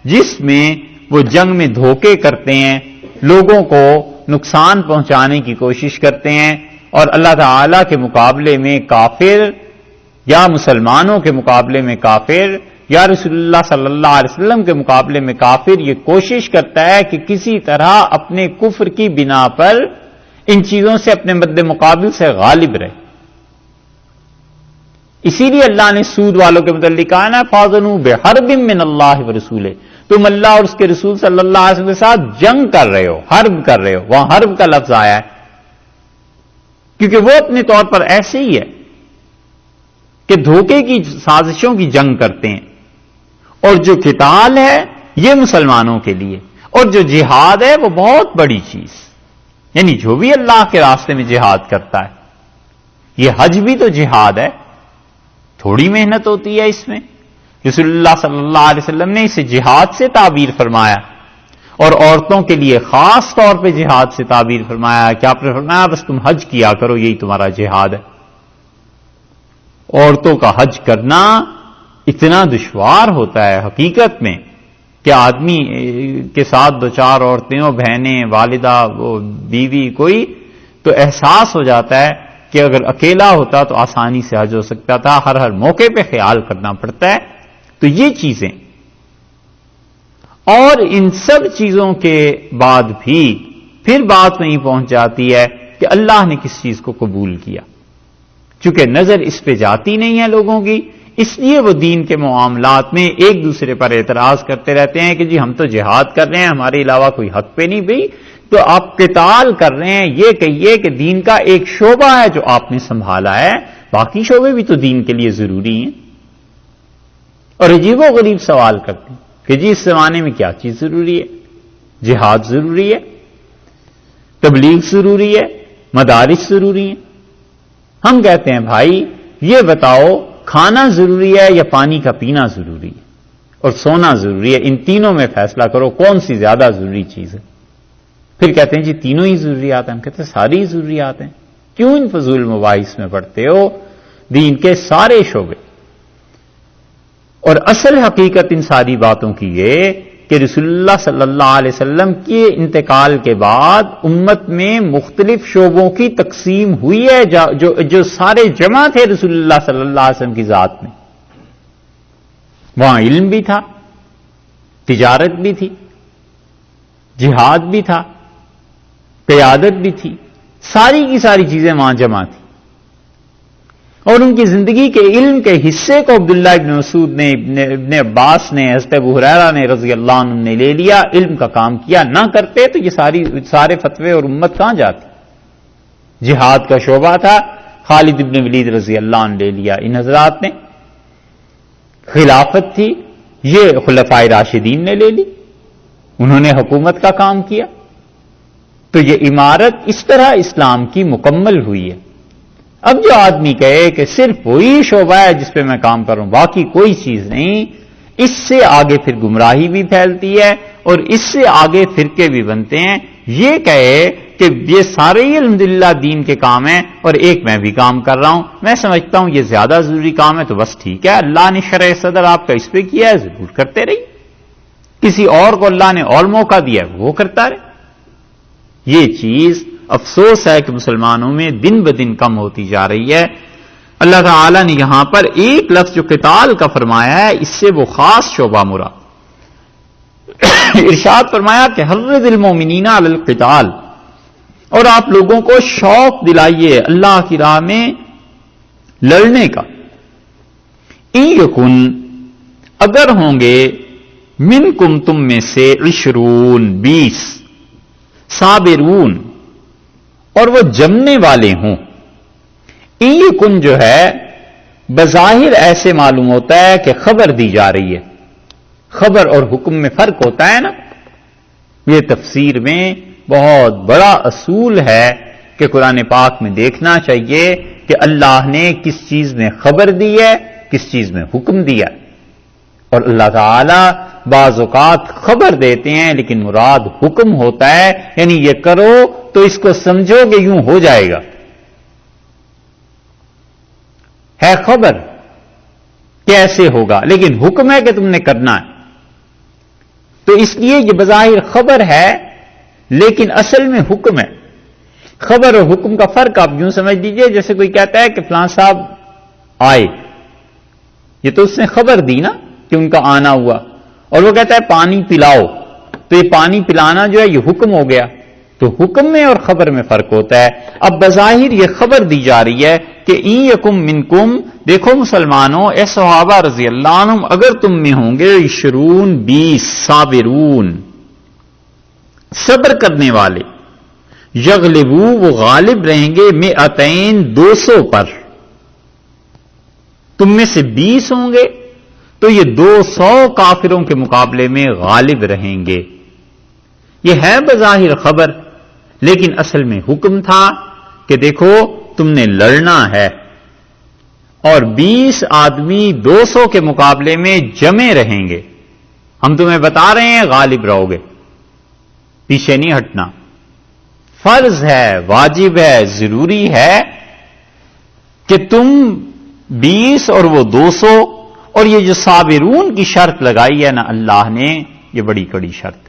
جس میں وہ جنگ میں دھوکے کرتے ہیں، لوگوں کو نقصان پہنچانے کی کوشش کرتے ہیں، اور اللہ تعالی کے مقابلے میں کافر یا مسلمانوں کے مقابلے میں کافر یا رسول اللہ صلی اللہ علیہ وسلم کے مقابلے میں کافر یہ کوشش کرتا ہے کہ کسی طرح اپنے کفر کی بنا پر ان چیزوں سے اپنے مد مقابل سے غالب رہے. اسی لیے اللہ نے سود والوں کے متعلق کہا نا فاذنوا بحرب من اللہ ورسولہ، تم اللہ اور اس کے رسول صلی اللہ علیہ وسلم کے ساتھ جنگ کر رہے ہو، حرب کر رہے ہو. وہاں حرب کا لفظ آیا ہے کیونکہ وہ اپنے طور پر ایسے ہی ہے کہ دھوکے کی سازشوں کی جنگ کرتے ہیں. اور جو قتال ہے یہ مسلمانوں کے لیے، اور جو جہاد ہے وہ بہت بڑی چیز، یعنی جو بھی اللہ کے راستے میں جہاد کرتا ہے. یہ حج بھی تو جہاد ہے، تھوڑی محنت ہوتی ہے اس میں. رسول اللہ صلی اللہ علیہ وسلم نے اسے جہاد سے تعبیر فرمایا، اور عورتوں کے لیے خاص طور پہ جہاد سے تعبیر فرمایا کہ آپ نے فرمایا بس تم حج کیا کرو، یہی تمہارا جہاد ہے. عورتوں کا حج کرنا اتنا دشوار ہوتا ہے حقیقت میں کہ آدمی کے ساتھ دو چار عورتیں ہو، بہنیں، والدہ، وہ بیوی کوئی، تو احساس ہو جاتا ہے کہ اگر اکیلا ہوتا تو آسانی سے حج ہو سکتا تھا. ہر موقع پہ خیال کرنا پڑتا ہے. تو یہ چیزیں، اور ان سب چیزوں کے بعد بھی پھر بات وہیں پہنچ جاتی ہے کہ اللہ نے کس چیز کو قبول کیا. چونکہ نظر اس پہ جاتی نہیں ہے لوگوں کی، اس لیے وہ دین کے معاملات میں ایک دوسرے پر اعتراض کرتے رہتے ہیں کہ جی ہم تو جہاد کر رہے ہیں، ہمارے علاوہ کوئی حق پہ نہیں. بھئی تو آپ قتال کر رہے ہیں، یہ کہیے کہ دین کا ایک شعبہ ہے جو آپ نے سنبھالا ہے، باقی شعبے بھی تو دین کے لیے ضروری ہیں. اور عجیب و غریب سوال کرتے ہیں کہ جی اس زمانے میں کیا چیز ضروری ہے؟ جہاد ضروری ہے، تبلیغ ضروری ہے، مدارس ضروری ہیں. ہم کہتے ہیں بھائی یہ بتاؤ کھانا ضروری ہے یا پانی کا پینا ضروری ہے اور سونا ضروری ہے؟ ان تینوں میں فیصلہ کرو کون سی زیادہ ضروری چیز ہے. پھر کہتے ہیں جی تینوں ہی ضروریات ہیں. ہم کہتے ہیں ساری ضروریات ہیں. کیوں ان فضول مباحث میں پڑھتے ہو؟ دین کے سارے شعبے. اور اصل حقیقت ان ساری باتوں کی یہ کہ رسول اللہ صلی اللہ علیہ وسلم کے انتقال کے بعد امت میں مختلف شعبوں کی تقسیم ہوئی ہے جو سارے جمع تھے رسول اللہ صلی اللہ علیہ وسلم کی ذات میں. وہاں علم بھی تھا، تجارت بھی تھی، جہاد بھی تھا، قیادت بھی تھی، ساری کی ساری چیزیں وہاں جمع تھی. اور ان کی زندگی کے علم کے حصے کو عبداللہ ابن مسعود نے، ابن عباس نے، حضرت ابو ہریرہ نے رضی اللہ عنہ نے لے لیا، علم کا کام کیا. نہ کرتے تو یہ سارے فتوے اور امت کہاں جاتی. جہاد کا شعبہ تھا، خالد ابن ولید رضی اللہ عنہ لے لیا ان حضرات نے. خلافت تھی، یہ خلفائے راشدین نے لے لی. انہوں نے حکومت کا کام کیا. تو یہ عمارت اس طرح اسلام کی مکمل ہوئی ہے. اب جو آدمی کہے کہ صرف وہی شعبہ ہے جس پہ میں کام کر رہا ہوں، باقی کوئی چیز نہیں، اس سے آگے پھر گمراہی بھی پھیلتی ہے اور اس سے آگے فرقے بھی بنتے ہیں. یہ کہے کہ یہ سارے ہی الحمدللہ دین کے کام ہیں اور ایک میں بھی کام کر رہا ہوں، میں سمجھتا ہوں یہ زیادہ ضروری کام ہے، تو بس ٹھیک ہے، اللہ نے شرح صدر آپ کا اس پہ کیا ہے، ضرور کرتے رہیے. کسی اور کو اللہ نے اور موقع دیا ہے وہ کرتا رہے. یہ چیز افسوس ہے کہ مسلمانوں میں دن بدن کم ہوتی جا رہی ہے. اللہ تعالی نے یہاں پر ایک لفظ جو قتال کا فرمایا ہے، اس سے وہ خاص شعبہ مراد. ارشاد فرمایا کہ حرض المومنین علی القتال، اور آپ لوگوں کو شوق دلائیے اللہ کی راہ میں لڑنے کا. ان یکن، اگر ہوں گے، منکم، تم میں سے، 20 صابرون، اور وہ جمنے والے ہوں. ان یکن جو ہے بظاہر ایسے معلوم ہوتا ہے کہ خبر دی جا رہی ہے. خبر اور حکم میں فرق ہوتا ہے نا. یہ تفسیر میں بہت بڑا اصول ہے کہ قرآن پاک میں دیکھنا چاہیے کہ اللہ نے کس چیز میں خبر دی ہے، کس چیز میں حکم دیا. اور اللہ تعالی بعض اوقات خبر دیتے ہیں لیکن مراد حکم ہوتا ہے، یعنی یہ کرو تو اس کو سمجھو کہ یوں ہو جائے گا. ہے خبر کیسے ہوگا لیکن حکم ہے کہ تم نے کرنا ہے. تو اس لیے یہ بظاہر خبر ہے لیکن اصل میں حکم ہے. خبر اور حکم کا فرق آپ یوں سمجھ لیجئے جیسے کوئی کہتا ہے کہ فلاں صاحب آئے، یہ تو اس نے خبر دی نا کہ ان کا آنا ہوا، اور وہ کہتا ہے پانی پلاؤ، تو یہ پانی پلانا جو ہے یہ حکم ہو گیا. تو حکم میں اور خبر میں فرق ہوتا ہے. اب بظاہر یہ خبر دی جا رہی ہے کہ این یکم منکم، دیکھو مسلمانوں، اے صحابہ رضی اللہ عنہم، اگر تم میں ہوں گے 20 صابرون، صبر کرنے والے، یغلبو، وہ غالب رہیں گے، 200 پر. تم میں سے 20 ہوں گے تو یہ 200 کافروں کے مقابلے میں غالب رہیں گے. یہ ہے بظاہر خبر لیکن اصل میں حکم تھا کہ دیکھو تم نے لڑنا ہے، اور 20 آدمی 200 کے مقابلے میں جمے رہیں گے. ہم تمہیں بتا رہے ہیں غالب رہو گے، پیچھے نہیں ہٹنا. فرض ہے، واجب ہے، ضروری ہے کہ تم 20 اور وہ 200. اور یہ جو صابرون کی شرط لگائی ہے نا اللہ نے، یہ بڑی کڑی شرط.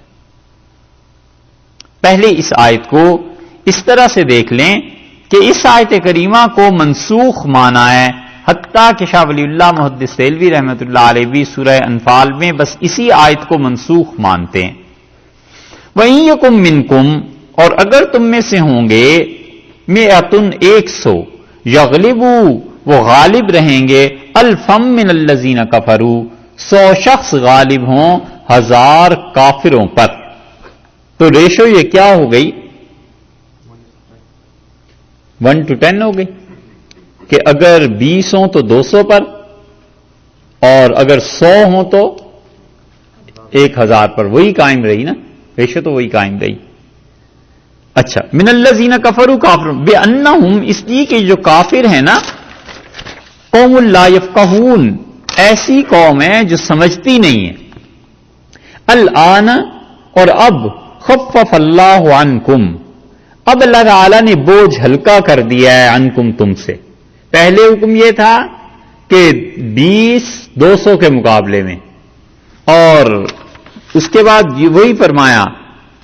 پہلے اس آیت کو اس طرح سے دیکھ لیں کہ اس آیت کریمہ کو منسوخ مانا ہے. حتیٰ کہ شاہ ولی اللہ محدث دہلوی رحمۃ اللہ علیہ بھی سورہ انفال میں بس اسی آیت کو منسوخ مانتے ہیں. وَإِن يَكُن مِّنكُمْ، اور اگر تم میں سے ہوں گے، 100 یغلبوا، وہ غالب رہیں گے، 1000 من الذین کفروا، 100 شخص غالب ہوں 1000 کافروں پر. تو ریشو یہ کیا ہو گئی؟ 1:10 ہو گئی کہ اگر 20 ہوں تو 200 پر، اور اگر 100 ہوں تو 1000 پر. وہی قائم رہی نا، ریشو تو وہی قائم رہی. اچھا، من الذین کفروا، کافر، بأنہم، اس لیے کہ جو کافر ہیں نا، قوم لا یفقہون، ایسی قوم ہے جو سمجھتی نہیں ہے. الآن، اور اب، خفف اللہ عنکم، اب اللہ تعالی نے بوجھ ہلکا کر دیا ہے عنکم، تم سے. پہلے حکم یہ تھا کہ 20 200 کے مقابلے میں، اور اس کے بعد وہی فرمایا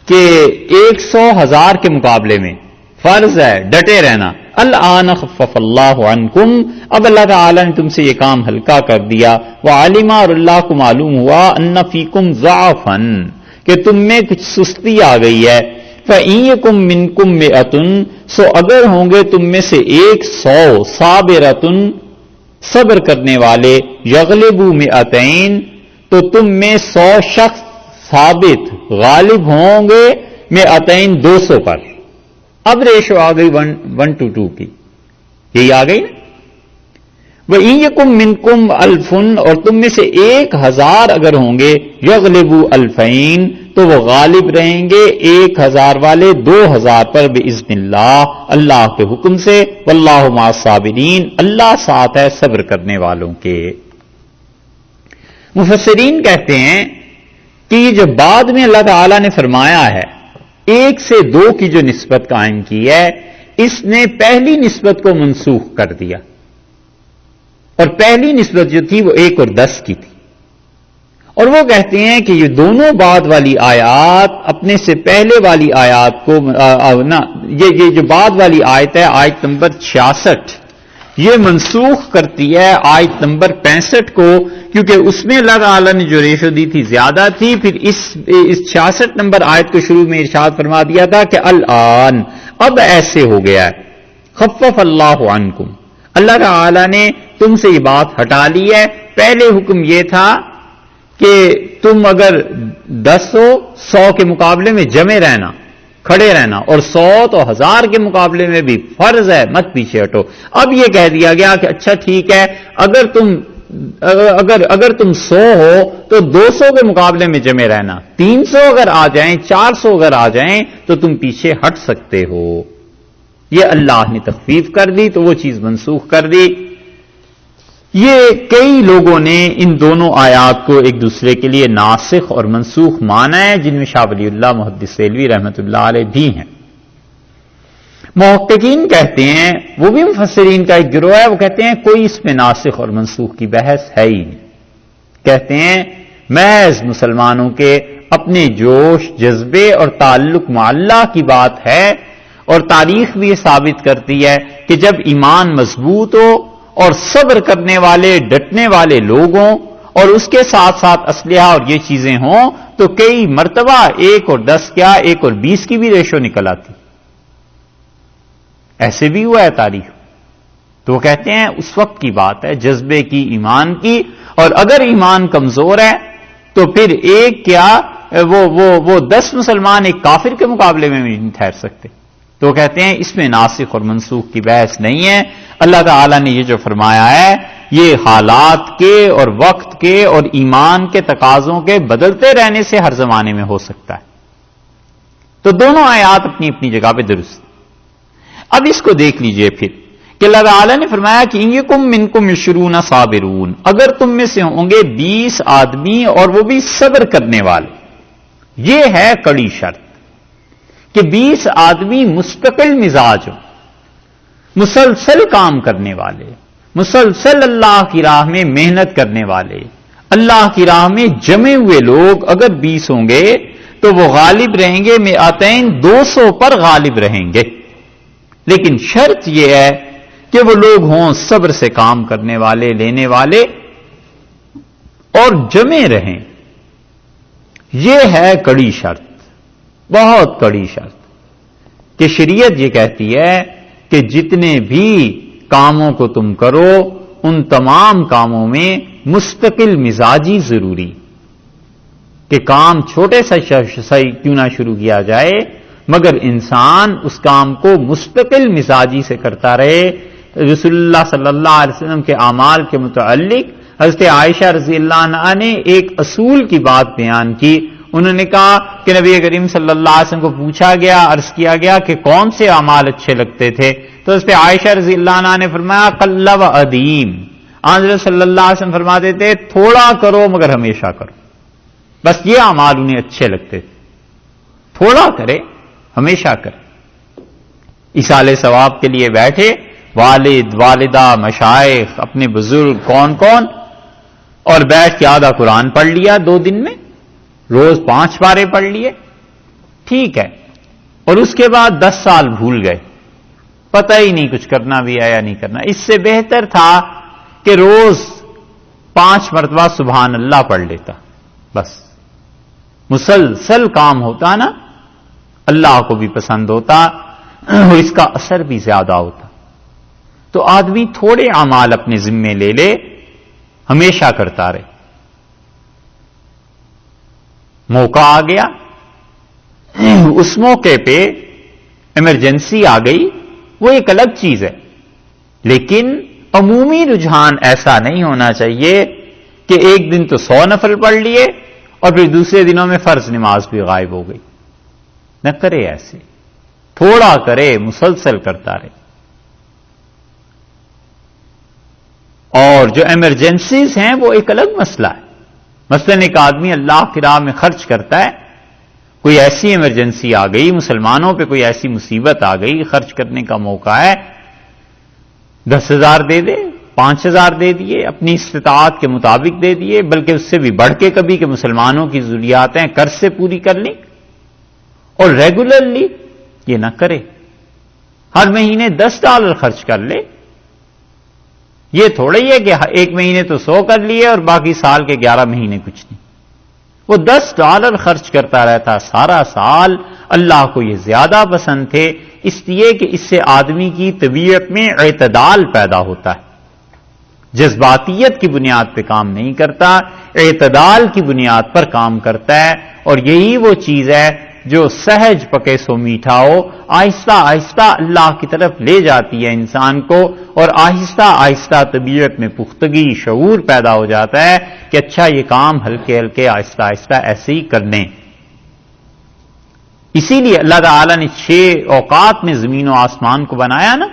کہ 100 1000 کے مقابلے میں. فرض ہے ڈٹے رہنا. الآن خفف اللہ عنکم، اب اللہ تعالی نے تم سے یہ کام ہلکا کر دیا. وعلم، اور اللہ کو معلوم ہوا، ان فیکم ضعفا، کہ تم میں کچھ سستی آ گئی ہے. فَإِن يَكُن مِّنكُم مِّئَةٌ، سو اگر ہوں گے تم میں سے 100 صابرۃ، صبر کرنے والے، یغلبوا 200، تو تم میں 100 شخص ثابت غالب ہوں گے 200 200 پر. اب ریشو آ گئی 1:2 کی، یہی آ گئی نا. وَإِن يَكُن مِّنكُمْ 1000، اور تم میں سے 1000 اگر ہوں گے، یغلبوا 2000، تو وہ غالب رہیں گے 1000 والے 2000 پر باذن اللہ، اللہ کے حکم سے۔ واللہ مع الصابرین، اللہ ساتھ ہے صبر کرنے والوں کے۔ مفسرین کہتے ہیں کہ یہ جو بعد میں اللہ تعالی نے فرمایا ہے 1 سے 2 کی جو نسبت قائم کی ہے، اس نے پہلی نسبت کو منسوخ کر دیا، اور پہلی نسبت جو تھی وہ 1 اور 10 کی تھی، اور وہ کہتے ہیں کہ یہ دونوں بعد والی آیات اپنے سے پہلے والی آیات کو یہ جو بعد والی آیت ہے آیت نمبر 66 یہ منسوخ کرتی ہے آیت نمبر 65 کو، کیونکہ اس میں اللہ تعالی نے جو ریشو دی تھی زیادہ تھی۔ پھر اس 66 نمبر آیت کو شروع میں ارشاد فرما دیا تھا کہ الآن، اب ایسے ہو گیا ہے، خفف اللہ عنکم، اللہ تعالی نے تم سے یہ بات ہٹا لی ہے۔ پہلے حکم یہ تھا کہ تم اگر 10 ہو 100 کے مقابلے میں جمے رہنا، کھڑے رہنا، اور 100 تو 1000 کے مقابلے میں بھی فرض ہے، مت پیچھے ہٹو۔ اب یہ کہہ دیا گیا کہ اچھا ٹھیک ہے، اگر تم 100 ہو تو 200 کے مقابلے میں جمے رہنا، 300 اگر آ جائیں، 400 اگر آ جائیں تو تم پیچھے ہٹ سکتے ہو۔ یہ اللہ نے تخفیف کر دی تو وہ چیز منسوخ کر دی۔ یہ کئی لوگوں نے ان دونوں آیات کو ایک دوسرے کے لیے ناسخ اور منسوخ مانا ہے، جن میں شاہ ولی اللہ محدث دہلوی رحمۃ اللہ علیہ بھی ہیں۔ محققین کہتے ہیں، وہ بھی مفسرین کا ایک گروہ ہے، وہ کہتے ہیں کوئی اس میں ناسخ اور منسوخ کی بحث ہے ہی نہیں۔ کہتے ہیں محض مسلمانوں کے اپنے جوش، جذبے اور تعلق مع اللہ کی بات ہے، اور تاریخ بھی یہ ثابت کرتی ہے کہ جب ایمان مضبوط ہو اور صبر کرنے والے، ڈٹنے والے لوگوں، اور اس کے ساتھ ساتھ اسلحہ اور یہ چیزیں ہوں، تو کئی مرتبہ 1 اور 10 کیا 1 اور 20 کی بھی ریشو نکل آتی۔ ایسے بھی ہوا ہے تاریخ۔ تو وہ کہتے ہیں اس وقت کی بات ہے، جذبے کی، ایمان کی، اور اگر ایمان کمزور ہے تو پھر ایک کیا وہ 10 مسلمان ایک کافر کے مقابلے میں بھی نہیں ٹھہر سکتے۔ تو کہتے ہیں اس میں ناسخ اور منسوخ کی بحث نہیں ہے۔ اللہ تعالی نے یہ جو فرمایا ہے یہ حالات کے اور وقت کے اور ایمان کے تقاضوں کے بدلتے رہنے سے ہر زمانے میں ہو سکتا ہے۔ تو دونوں آیات اپنی اپنی جگہ پہ درست۔ اب اس کو دیکھ لیجئے پھر کہ اللہ تعالی نے فرمایا کہ ان یکم منکم 20 صابرون، اگر تم میں سے ہوں گے 20 آدمی اور وہ بھی صبر کرنے والے۔ یہ ہے کڑی شرط کہ 20 آدمی مستقل مزاج ہوں، مسلسل کام کرنے والے، مسلسل اللہ کی راہ میں محنت کرنے والے، اللہ کی راہ میں جمے ہوئے لوگ اگر 20 ہوں گے تو وہ غالب رہیں گے، 200 پر غالب رہیں گے۔ لیکن شرط یہ ہے کہ وہ لوگ ہوں صبر سے کام کرنے والے، لینے والے، اور جمے رہیں۔ یہ ہے کڑی شرط، بہت کڑی شرط، کہ شریعت یہ کہتی ہے کہ جتنے بھی کاموں کو تم کرو ان تمام کاموں میں مستقل مزاجی ضروری، کہ کام چھوٹے سا کیوں نہ شروع کیا جائے مگر انسان اس کام کو مستقل مزاجی سے کرتا رہے۔ رسول اللہ صلی اللہ علیہ وسلم کے اعمال کے متعلق حضرت عائشہ رضی اللہ عنہا نے ایک اصول کی بات بیان کی۔ انہوں نے کہا کہ نبی کریم صلی اللہ علیہ وسلم کو پوچھا گیا، عرض کیا گیا کہ کون سے اعمال اچھے لگتے تھے، تو حضرت عائشہ رضی اللہ عنہا نے فرمایا قل و ادیم۔ حضرت صلی اللہ علیہ وسلم فرماتے تھے تھوڑا کرو مگر ہمیشہ کرو، بس یہ اعمال انہیں اچھے لگتے تھے، تھوڑا کرے ہمیشہ کرے۔ ایصال ثواب کے لیے بیٹھے، والد، والدہ، مشائخ، اپنے بزرگ، کون کون، اور بیٹھ کے آدھا قرآن پڑھ لیا 2 دن میں، روز 5 پارے پڑھ لیے، ٹھیک ہے، اور اس کے بعد 10 سال بھول گئے، پتہ ہی نہیں کچھ کرنا بھی ہے یا نہیں کرنا۔ اس سے بہتر تھا کہ روز 5 مرتبہ سبحان اللہ پڑھ لیتا، بس مسلسل کام ہوتا نا، اللہ کو بھی پسند ہوتا اور اس کا اثر بھی زیادہ ہوتا۔ تو آدمی تھوڑے اعمال اپنے ذمے لے لے، ہمیشہ کرتا رہے۔ موقع آ گیا، اس موقع پہ ایمرجنسی آ گئی، وہ ایک الگ چیز ہے، لیکن عمومی رجحان ایسا نہیں ہونا چاہیے کہ ایک دن تو 100 نفل پڑھ لیے اور پھر دوسرے دنوں میں فرض نماز بھی غائب ہو گئی. نہ کرے ایسے، تھوڑا کرے، مسلسل کرتا رہے. اور جو ایمرجنسیز ہیں وہ ایک الگ مسئلہ ہے. مثلا ایک آدمی اللہ کی راہ میں خرچ کرتا ہے، کوئی ایسی ایمرجنسی آ گئی، مسلمانوں پہ کوئی ایسی مصیبت آ گئی، خرچ کرنے کا موقع ہے، 10,000 دے دے، 5,000 دے دیے، اپنی استطاعت کے مطابق دے دیے، بلکہ اس سے بھی بڑھ کے کبھی کہ مسلمانوں کی ضروریاتیں قرض سے پوری کر لیں. اور ریگولرلی یہ نہ کرے، ہر مہینے $10 خرچ کر لے. یہ تھوڑا ہی ہے کہ ایک مہینے تو 100 کر لیے اور باقی سال کے 11 مہینے کچھ نہیں. وہ $10 خرچ کرتا رہتا سارا سال. اللہ کو یہ زیادہ پسند تھے، اس لیے کہ اس سے آدمی کی طبیعت میں اعتدال پیدا ہوتا ہے. جذباتیت کی بنیاد پہ کام نہیں کرتا، اعتدال کی بنیاد پر کام کرتا ہے. اور یہی وہ چیز ہے جو سہج پکے سو میٹھا ہو، آہستہ آہستہ اللہ کی طرف لے جاتی ہے انسان کو، اور آہستہ آہستہ طبیعت میں پختگی، شعور پیدا ہو جاتا ہے کہ اچھا یہ کام ہلکے ہلکے آہستہ آہستہ ایسے ہی کرنے. اسی لیے اللہ تعالیٰ نے 6 اوقات میں زمین و آسمان کو بنایا نا.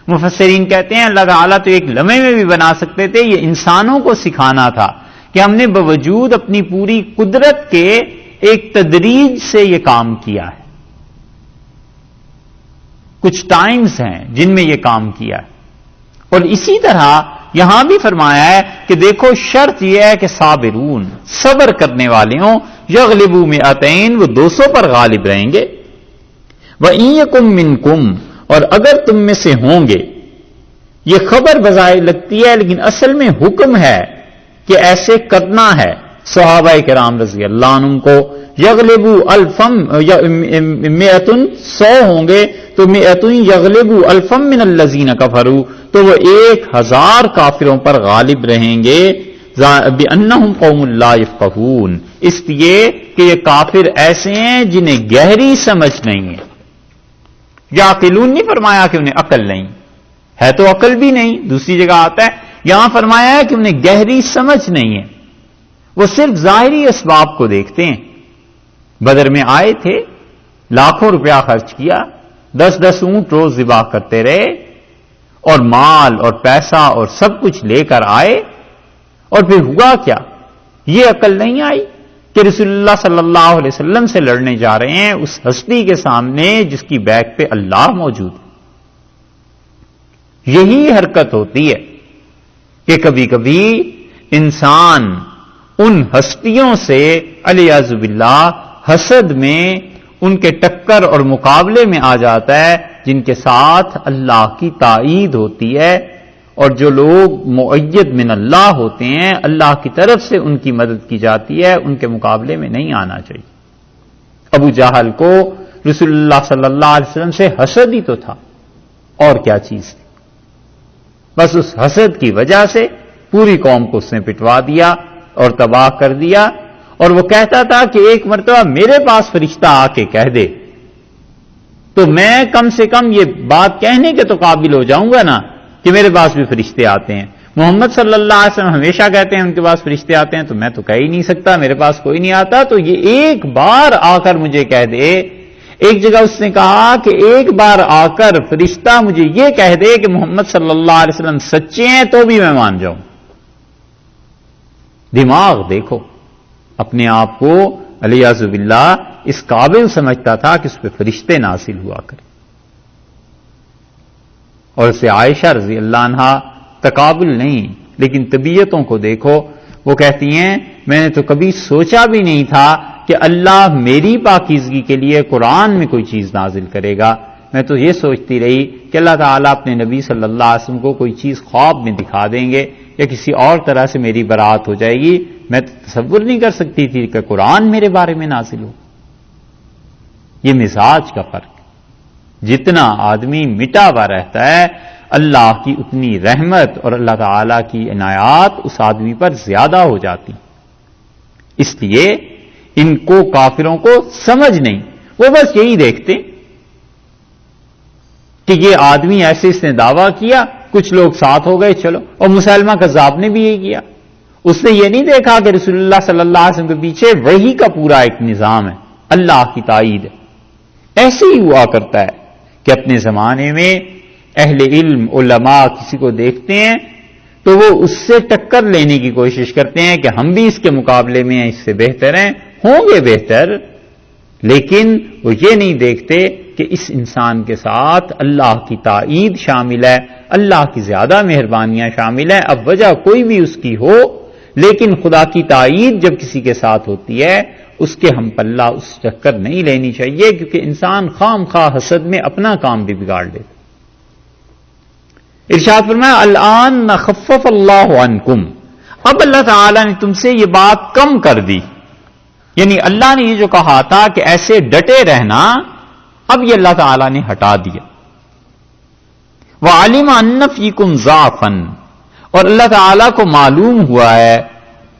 مفسرین کہتے ہیں اللہ تعالیٰ تو ایک لمحے میں بھی بنا سکتے تھے، یہ انسانوں کو سکھانا تھا کہ ہم نے باوجود اپنی پوری قدرت کے ایک تدریج سے یہ کام کیا ہے. کچھ ٹائمز ہیں جن میں یہ کام کیا ہے. اور اسی طرح یہاں بھی فرمایا ہے کہ دیکھو شرط یہ ہے کہ صابرون، صبر کرنے والے ہوں، یغلبوا مئتین، وہ 200 پر غالب رہیں گے. وَإِن یَکُن مِّنکُم، اور اگر تم میں سے ہوں گے. یہ خبر بظاہر لگتی ہے لیکن اصل میں حکم ہے کہ ایسے کرنا ہے. صحابہ کرام رضی اللہ عنہم کو یغلبوا الفم، مئتن 100 ہوں گے تو مئتن یغلبوا الفم من الذین کفروا، تو وہ 1,000 کافروں پر غالب رہیں گے. بأنہم قوم لا یفقہون، اس لیے کہ یہ کافر ایسے ہیں جنہیں گہری سمجھ نہیں ہے. یعقلون نہیں فرمایا کہ انہیں عقل نہیں ہے، تو عقل بھی نہیں. دوسری جگہ آتا ہے یہاں فرمایا ہے کہ انہیں گہری سمجھ نہیں ہے. وہ صرف ظاہری اسباب کو دیکھتے ہیں. بدر میں آئے تھے، لاکھوں روپیہ خرچ کیا، 10 اونٹ روز ذبح کرتے رہے، اور مال اور پیسہ اور سب کچھ لے کر آئے. اور پھر ہوا کیا؟ یہ عقل نہیں آئی کہ رسول اللہ صلی اللہ علیہ وسلم سے لڑنے جا رہے ہیں اس ہستی کے سامنے جس کی بیک پہ اللہ موجود ہے. یہی حرکت ہوتی ہے کہ کبھی کبھی انسان ان ہستیوں سے علیاذ باللہ حسد میں ان کے ٹکر اور مقابلے میں آ جاتا ہے جن کے ساتھ اللہ کی تائید ہوتی ہے. اور جو لوگ مؤید من اللہ ہوتے ہیں، اللہ کی طرف سے ان کی مدد کی جاتی ہے، ان کے مقابلے میں نہیں آنا چاہیے. ابو جہل کو رسول اللہ صلی اللہ علیہ وسلم سے حسد ہی تو تھا، اور کیا چیز تھی. بس اس حسد کی وجہ سے پوری قوم کو اس نے پٹوا دیا اور تباہ کر دیا. اور وہ کہتا تھا کہ ایک مرتبہ میرے پاس فرشتہ آ کے کہہ دے تو میں کم سے کم یہ بات کہنے کے تو قابل ہو جاؤں گا نا کہ میرے پاس بھی فرشتے آتے ہیں. محمد صلی اللہ علیہ وسلم ہمیشہ کہتے ہیں ان کے پاس فرشتے آتے ہیں، تو میں تو کہہ ہی نہیں سکتا میرے پاس کوئی نہیں آتا. تو یہ ایک بار آ کر مجھے کہہ دے. ایک جگہ اس نے کہا کہ ایک بار آ کر فرشتہ مجھے یہ کہہ دے کہ محمد صلی اللہ علیہ وسلم سچے ہیں تو بھی میں مان جاؤں. دماغ دیکھو، اپنے آپ کو علیاذ باللہ اس قابل سمجھتا تھا کہ اس پہ فرشتے نازل ہوا کرے. اور اسے عائشہ رضی اللہ عنہا تقابل نہیں لیکن طبیعتوں کو دیکھو. وہ کہتی ہیں میں نے تو کبھی سوچا بھی نہیں تھا کہ اللہ میری پاکیزگی کے لیے قرآن میں کوئی چیز نازل کرے گا. میں تو یہ سوچتی رہی کہ اللہ تعالیٰ اپنے نبی صلی اللہ علیہ وسلم کو کوئی چیز خواب میں دکھا دیں گے یا کسی اور طرح سے میری برات ہو جائے گی. میں تو تصور نہیں کر سکتی تھی کہ قرآن میرے بارے میں نازل ہو. یہ مزاج کا فرق. جتنا آدمی مٹا ہوا رہتا ہے اللہ کی اتنی رحمت اور اللہ تعالی کی عنایات اس آدمی پر زیادہ ہو جاتی. اس لیے ان کو کافروں کو سمجھ نہیں، وہ بس یہی دیکھتے کہ یہ آدمی ایسے اس نے دعویٰ کیا، کچھ لوگ ساتھ ہو گئے چلو. اور مسلمہ کذاب نے بھی یہی کیا. اس نے یہ نہیں دیکھا کہ رسول اللہ صلی اللہ علیہ وسلم کے پیچھے وحی کا پورا ایک نظام ہے، اللہ کی تائید ہے۔ ایسے ہی ہوا کرتا ہے کہ اپنے زمانے میں اہل علم علماء کسی کو دیکھتے ہیں تو وہ اس سے ٹکر لینے کی کوشش کرتے ہیں کہ ہم بھی اس کے مقابلے میں اس سے بہتر ہیں، ہوں گے بہتر، لیکن وہ یہ نہیں دیکھتے کہ اس انسان کے ساتھ اللہ کی تائید شامل ہے، اللہ کی زیادہ مہربانیاں شامل ہیں۔ اب وجہ کوئی بھی اس کی ہو، لیکن خدا کی تائید جب کسی کے ساتھ ہوتی ہے اس کے ہم پلہ اس چکر نہیں لینی چاہیے، کیونکہ انسان خام خواہ حسد میں اپنا کام بھی بگاڑ لیتا۔ ارشاد فرمایا الآن نخفف اللہ عنکم، اب اللہ تعالی نے تم سے یہ بات کم کر دی، یعنی اللہ نے یہ جو کہا تھا کہ ایسے ڈٹے رہنا، اب یہ اللہ تعالی نے ہٹا دیا۔ وَعَلِمَ أَنَّ فِيكُمْ ضَعْفًا، اور اللہ تعالی کو معلوم ہوا ہے،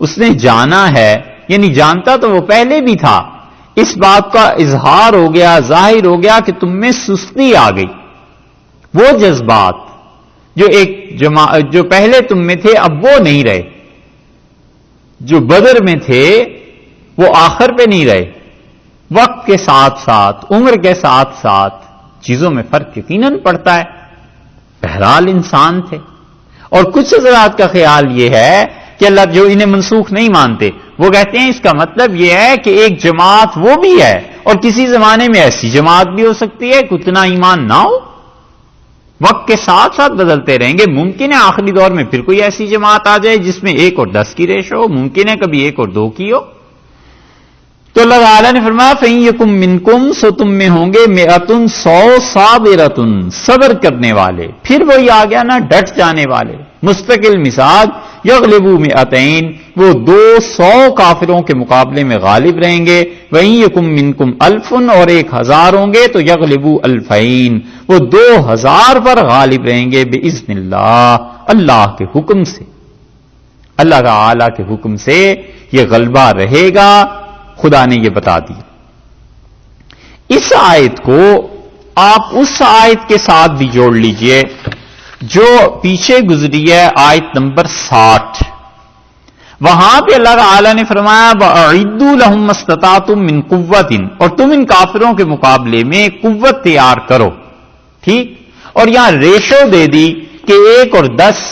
اس نے جانا ہے، یعنی جانتا تو وہ پہلے بھی تھا، اس بات کا اظہار ہو گیا، ظاہر ہو گیا کہ تم میں سستی آ گئی۔ وہ جذبات جو پہلے تم میں تھے اب وہ نہیں رہے، جو بدر میں تھے وہ آخر پہ نہیں رہے۔ وقت کے ساتھ ساتھ، عمر کے ساتھ ساتھ چیزوں میں فرق یقیناً پڑتا ہے، بہرحال انسان تھے۔ اور کچھ حضرات کا خیال یہ ہے کہ اللہ جو انہیں منسوخ نہیں مانتے، وہ کہتے ہیں اس کا مطلب یہ ہے کہ ایک جماعت وہ بھی ہے اور کسی زمانے میں ایسی جماعت بھی ہو سکتی ہے کہ اتنا ایمان نہ ہو، وقت کے ساتھ ساتھ بدلتے رہیں گے۔ ممکن ہے آخری دور میں پھر کوئی ایسی جماعت آ جائے جس میں 1 اور 10 کی ریشو ہو، ممکن ہے کبھی 1 اور 2 کی ہو۔ تو اللہ تعالیٰ نے فرمایا فَإِن يَكُن مِّنكُمْ، سو تم میں ہوں گے 100 صابرۃ، صبر کرنے والے، پھر وہی آ گیا نا ڈٹ جانے والے، مستقل مزاج، یغلبوا 200، وہ 200 کافروں کے مقابلے میں غالب رہیں گے۔ وَإِن يَكُن مِّنكُمْ 1000، اور 1000 ہوں گے تو یغلبوا 2000، وہ 2000 پر غالب رہیں گے بِإِذْنِ اللہ، اللہ کے حکم سے، اللہ تعالی کے حکم سے یہ غلبہ رہے گا، خدا نے یہ بتا دیا۔ اس آیت کو آپ اس آیت کے ساتھ بھی جوڑ لیجئے جو پیچھے گزری ہے، آیت نمبر 60، وہاں پہ اللہ تعالی نے فرمایا وَأَعِدُّوا لَهُم مَّا اسْتَطَعْتُم مِّن قُوَّةٍ، اور تم ان کافروں کے مقابلے میں قوت تیار کرو، ٹھیک؟ اور یہاں ریشو دے دی کہ 1 اور 10،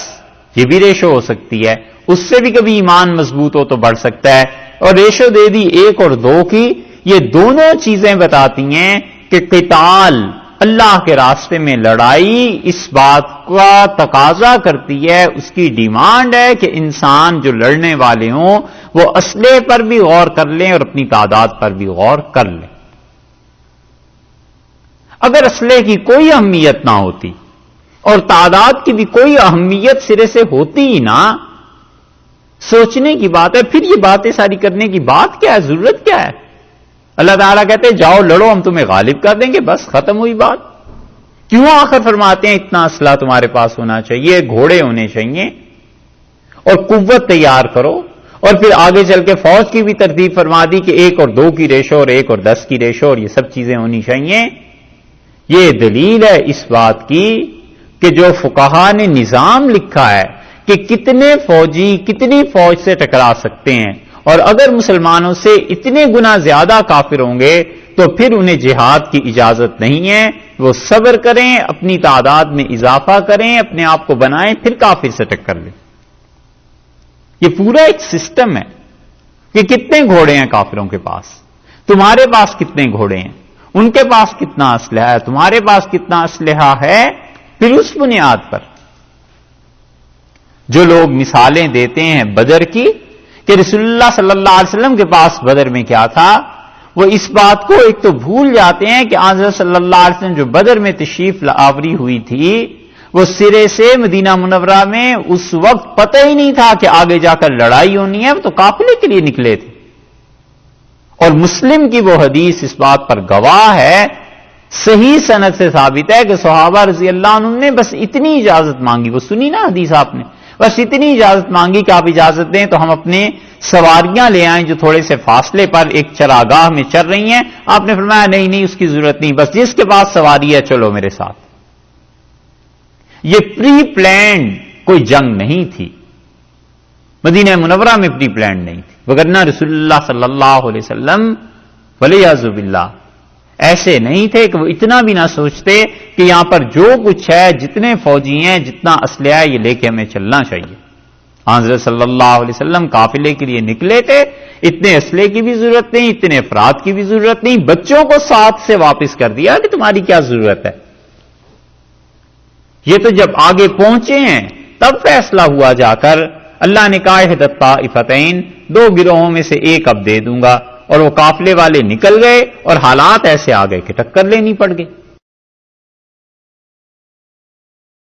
یہ بھی ریشو ہو سکتی ہے، اس سے بھی کبھی ایمان مضبوط ہو تو بڑھ سکتا ہے، اور ریشو دے دی 1 اور 2 کی۔ یہ دونوں چیزیں بتاتی ہیں کہ قتال، اللہ کے راستے میں لڑائی، اس بات کا تقاضا کرتی ہے، اس کی ڈیمانڈ ہے کہ انسان جو لڑنے والے ہوں وہ اسلحے پر بھی غور کر لیں اور اپنی تعداد پر بھی غور کر لیں۔ اگر اسلحے کی کوئی اہمیت نہ ہوتی اور تعداد کی بھی کوئی اہمیت سرے سے ہوتی ہی نہ، سوچنے کی بات ہے، پھر یہ باتیں ساری کرنے کی بات کیا ہے، ضرورت کیا ہے؟ اللہ تعالیٰ کہتے ہیں جاؤ لڑو، ہم تمہیں غالب کر دیں گے، بس ختم ہوئی بات۔ کیوں آخر فرماتے ہیں اتنا اسلحہ تمہارے پاس ہونا چاہیے، گھوڑے ہونے چاہیے، اور قوت تیار کرو، اور پھر آگے چل کے فوج کی بھی ترتیب فرما دی کہ 1 اور 2 کی ریشو اور 1 اور 10 کی ریشو، اور یہ سب چیزیں ہونی چاہیے۔ یہ دلیل ہے اس بات کی کہ جو فقہا نے نظام لکھا ہے کہ کتنے فوجی کتنی فوج سے ٹکرا سکتے ہیں، اور اگر مسلمانوں سے اتنے گنا زیادہ کافر ہوں گے تو پھر انہیں جہاد کی اجازت نہیں ہے، وہ صبر کریں، اپنی تعداد میں اضافہ کریں، اپنے آپ کو بنائیں، پھر کافر سے ٹکر لیں۔ یہ پورا ایک سسٹم ہے کہ کتنے گھوڑے ہیں کافروں کے پاس، تمہارے پاس کتنے گھوڑے ہیں، ان کے پاس کتنا اسلحہ ہے، تمہارے پاس کتنا اسلحہ ہے، پھر اس بنیاد پر جو لوگ مثالیں دیتے ہیں بدر کی کہ رسول اللہ صلی اللہ علیہ وسلم کے پاس بدر میں کیا تھا، وہ اس بات کو ایک تو بھول جاتے ہیں کہ حضرت صلی اللہ علیہ وسلم جو بدر میں تشریف آوری ہوئی تھی، وہ سرے سے مدینہ منورہ میں اس وقت پتہ ہی نہیں تھا کہ آگے جا کر لڑائی ہونی ہے، وہ تو قافلے کے لیے نکلے تھے۔ اور مسلم کی وہ حدیث اس بات پر گواہ ہے، صحیح سند سے ثابت ہے کہ صحابہ رضی اللہ عنہ نے بس اتنی اجازت مانگی، وہ سنی نا حدیث آپ نے، بس اتنی اجازت مانگی کہ آپ اجازت دیں تو ہم اپنے سواریاں لے آئیں جو تھوڑے سے فاصلے پر ایک چراگاہ میں چل رہی ہیں۔ آپ نے فرمایا نہیں نہیں، اس کی ضرورت نہیں، بس جس کے پاس سواری ہے چلو میرے ساتھ۔ یہ پری پلانڈ کوئی جنگ نہیں تھی، مدینہ منورہ میں پری پلان نہیں تھی، وگرنہ رسول اللہ صلی اللہ علیہ وسلم ولیعذ باللہ ایسے نہیں تھے کہ وہ اتنا بھی نہ سوچتے کہ یہاں پر جو کچھ ہے، جتنے فوجی ہیں، جتنا اسلحہ ہے، یہ لے کے ہمیں چلنا چاہیے۔ حضرت صلی اللہ علیہ وسلم قافلے کے لیے نکلے تھے، اتنے اسلحے کی بھی ضرورت نہیں، اتنے افراد کی بھی ضرورت نہیں، بچوں کو ساتھ سے واپس کر دیا کہ تمہاری کیا ضرورت ہے۔ یہ تو جب آگے پہنچے ہیں تب فیصلہ ہوا جا کر، اللہ نے کہا احدی الطائفتین، دو گروہوں میں سے ایک اب دے دوں گا، اور وہ قافلے والے نکل گئے اور حالات ایسے آ گئے کہ ٹکر لینی پڑ گئی۔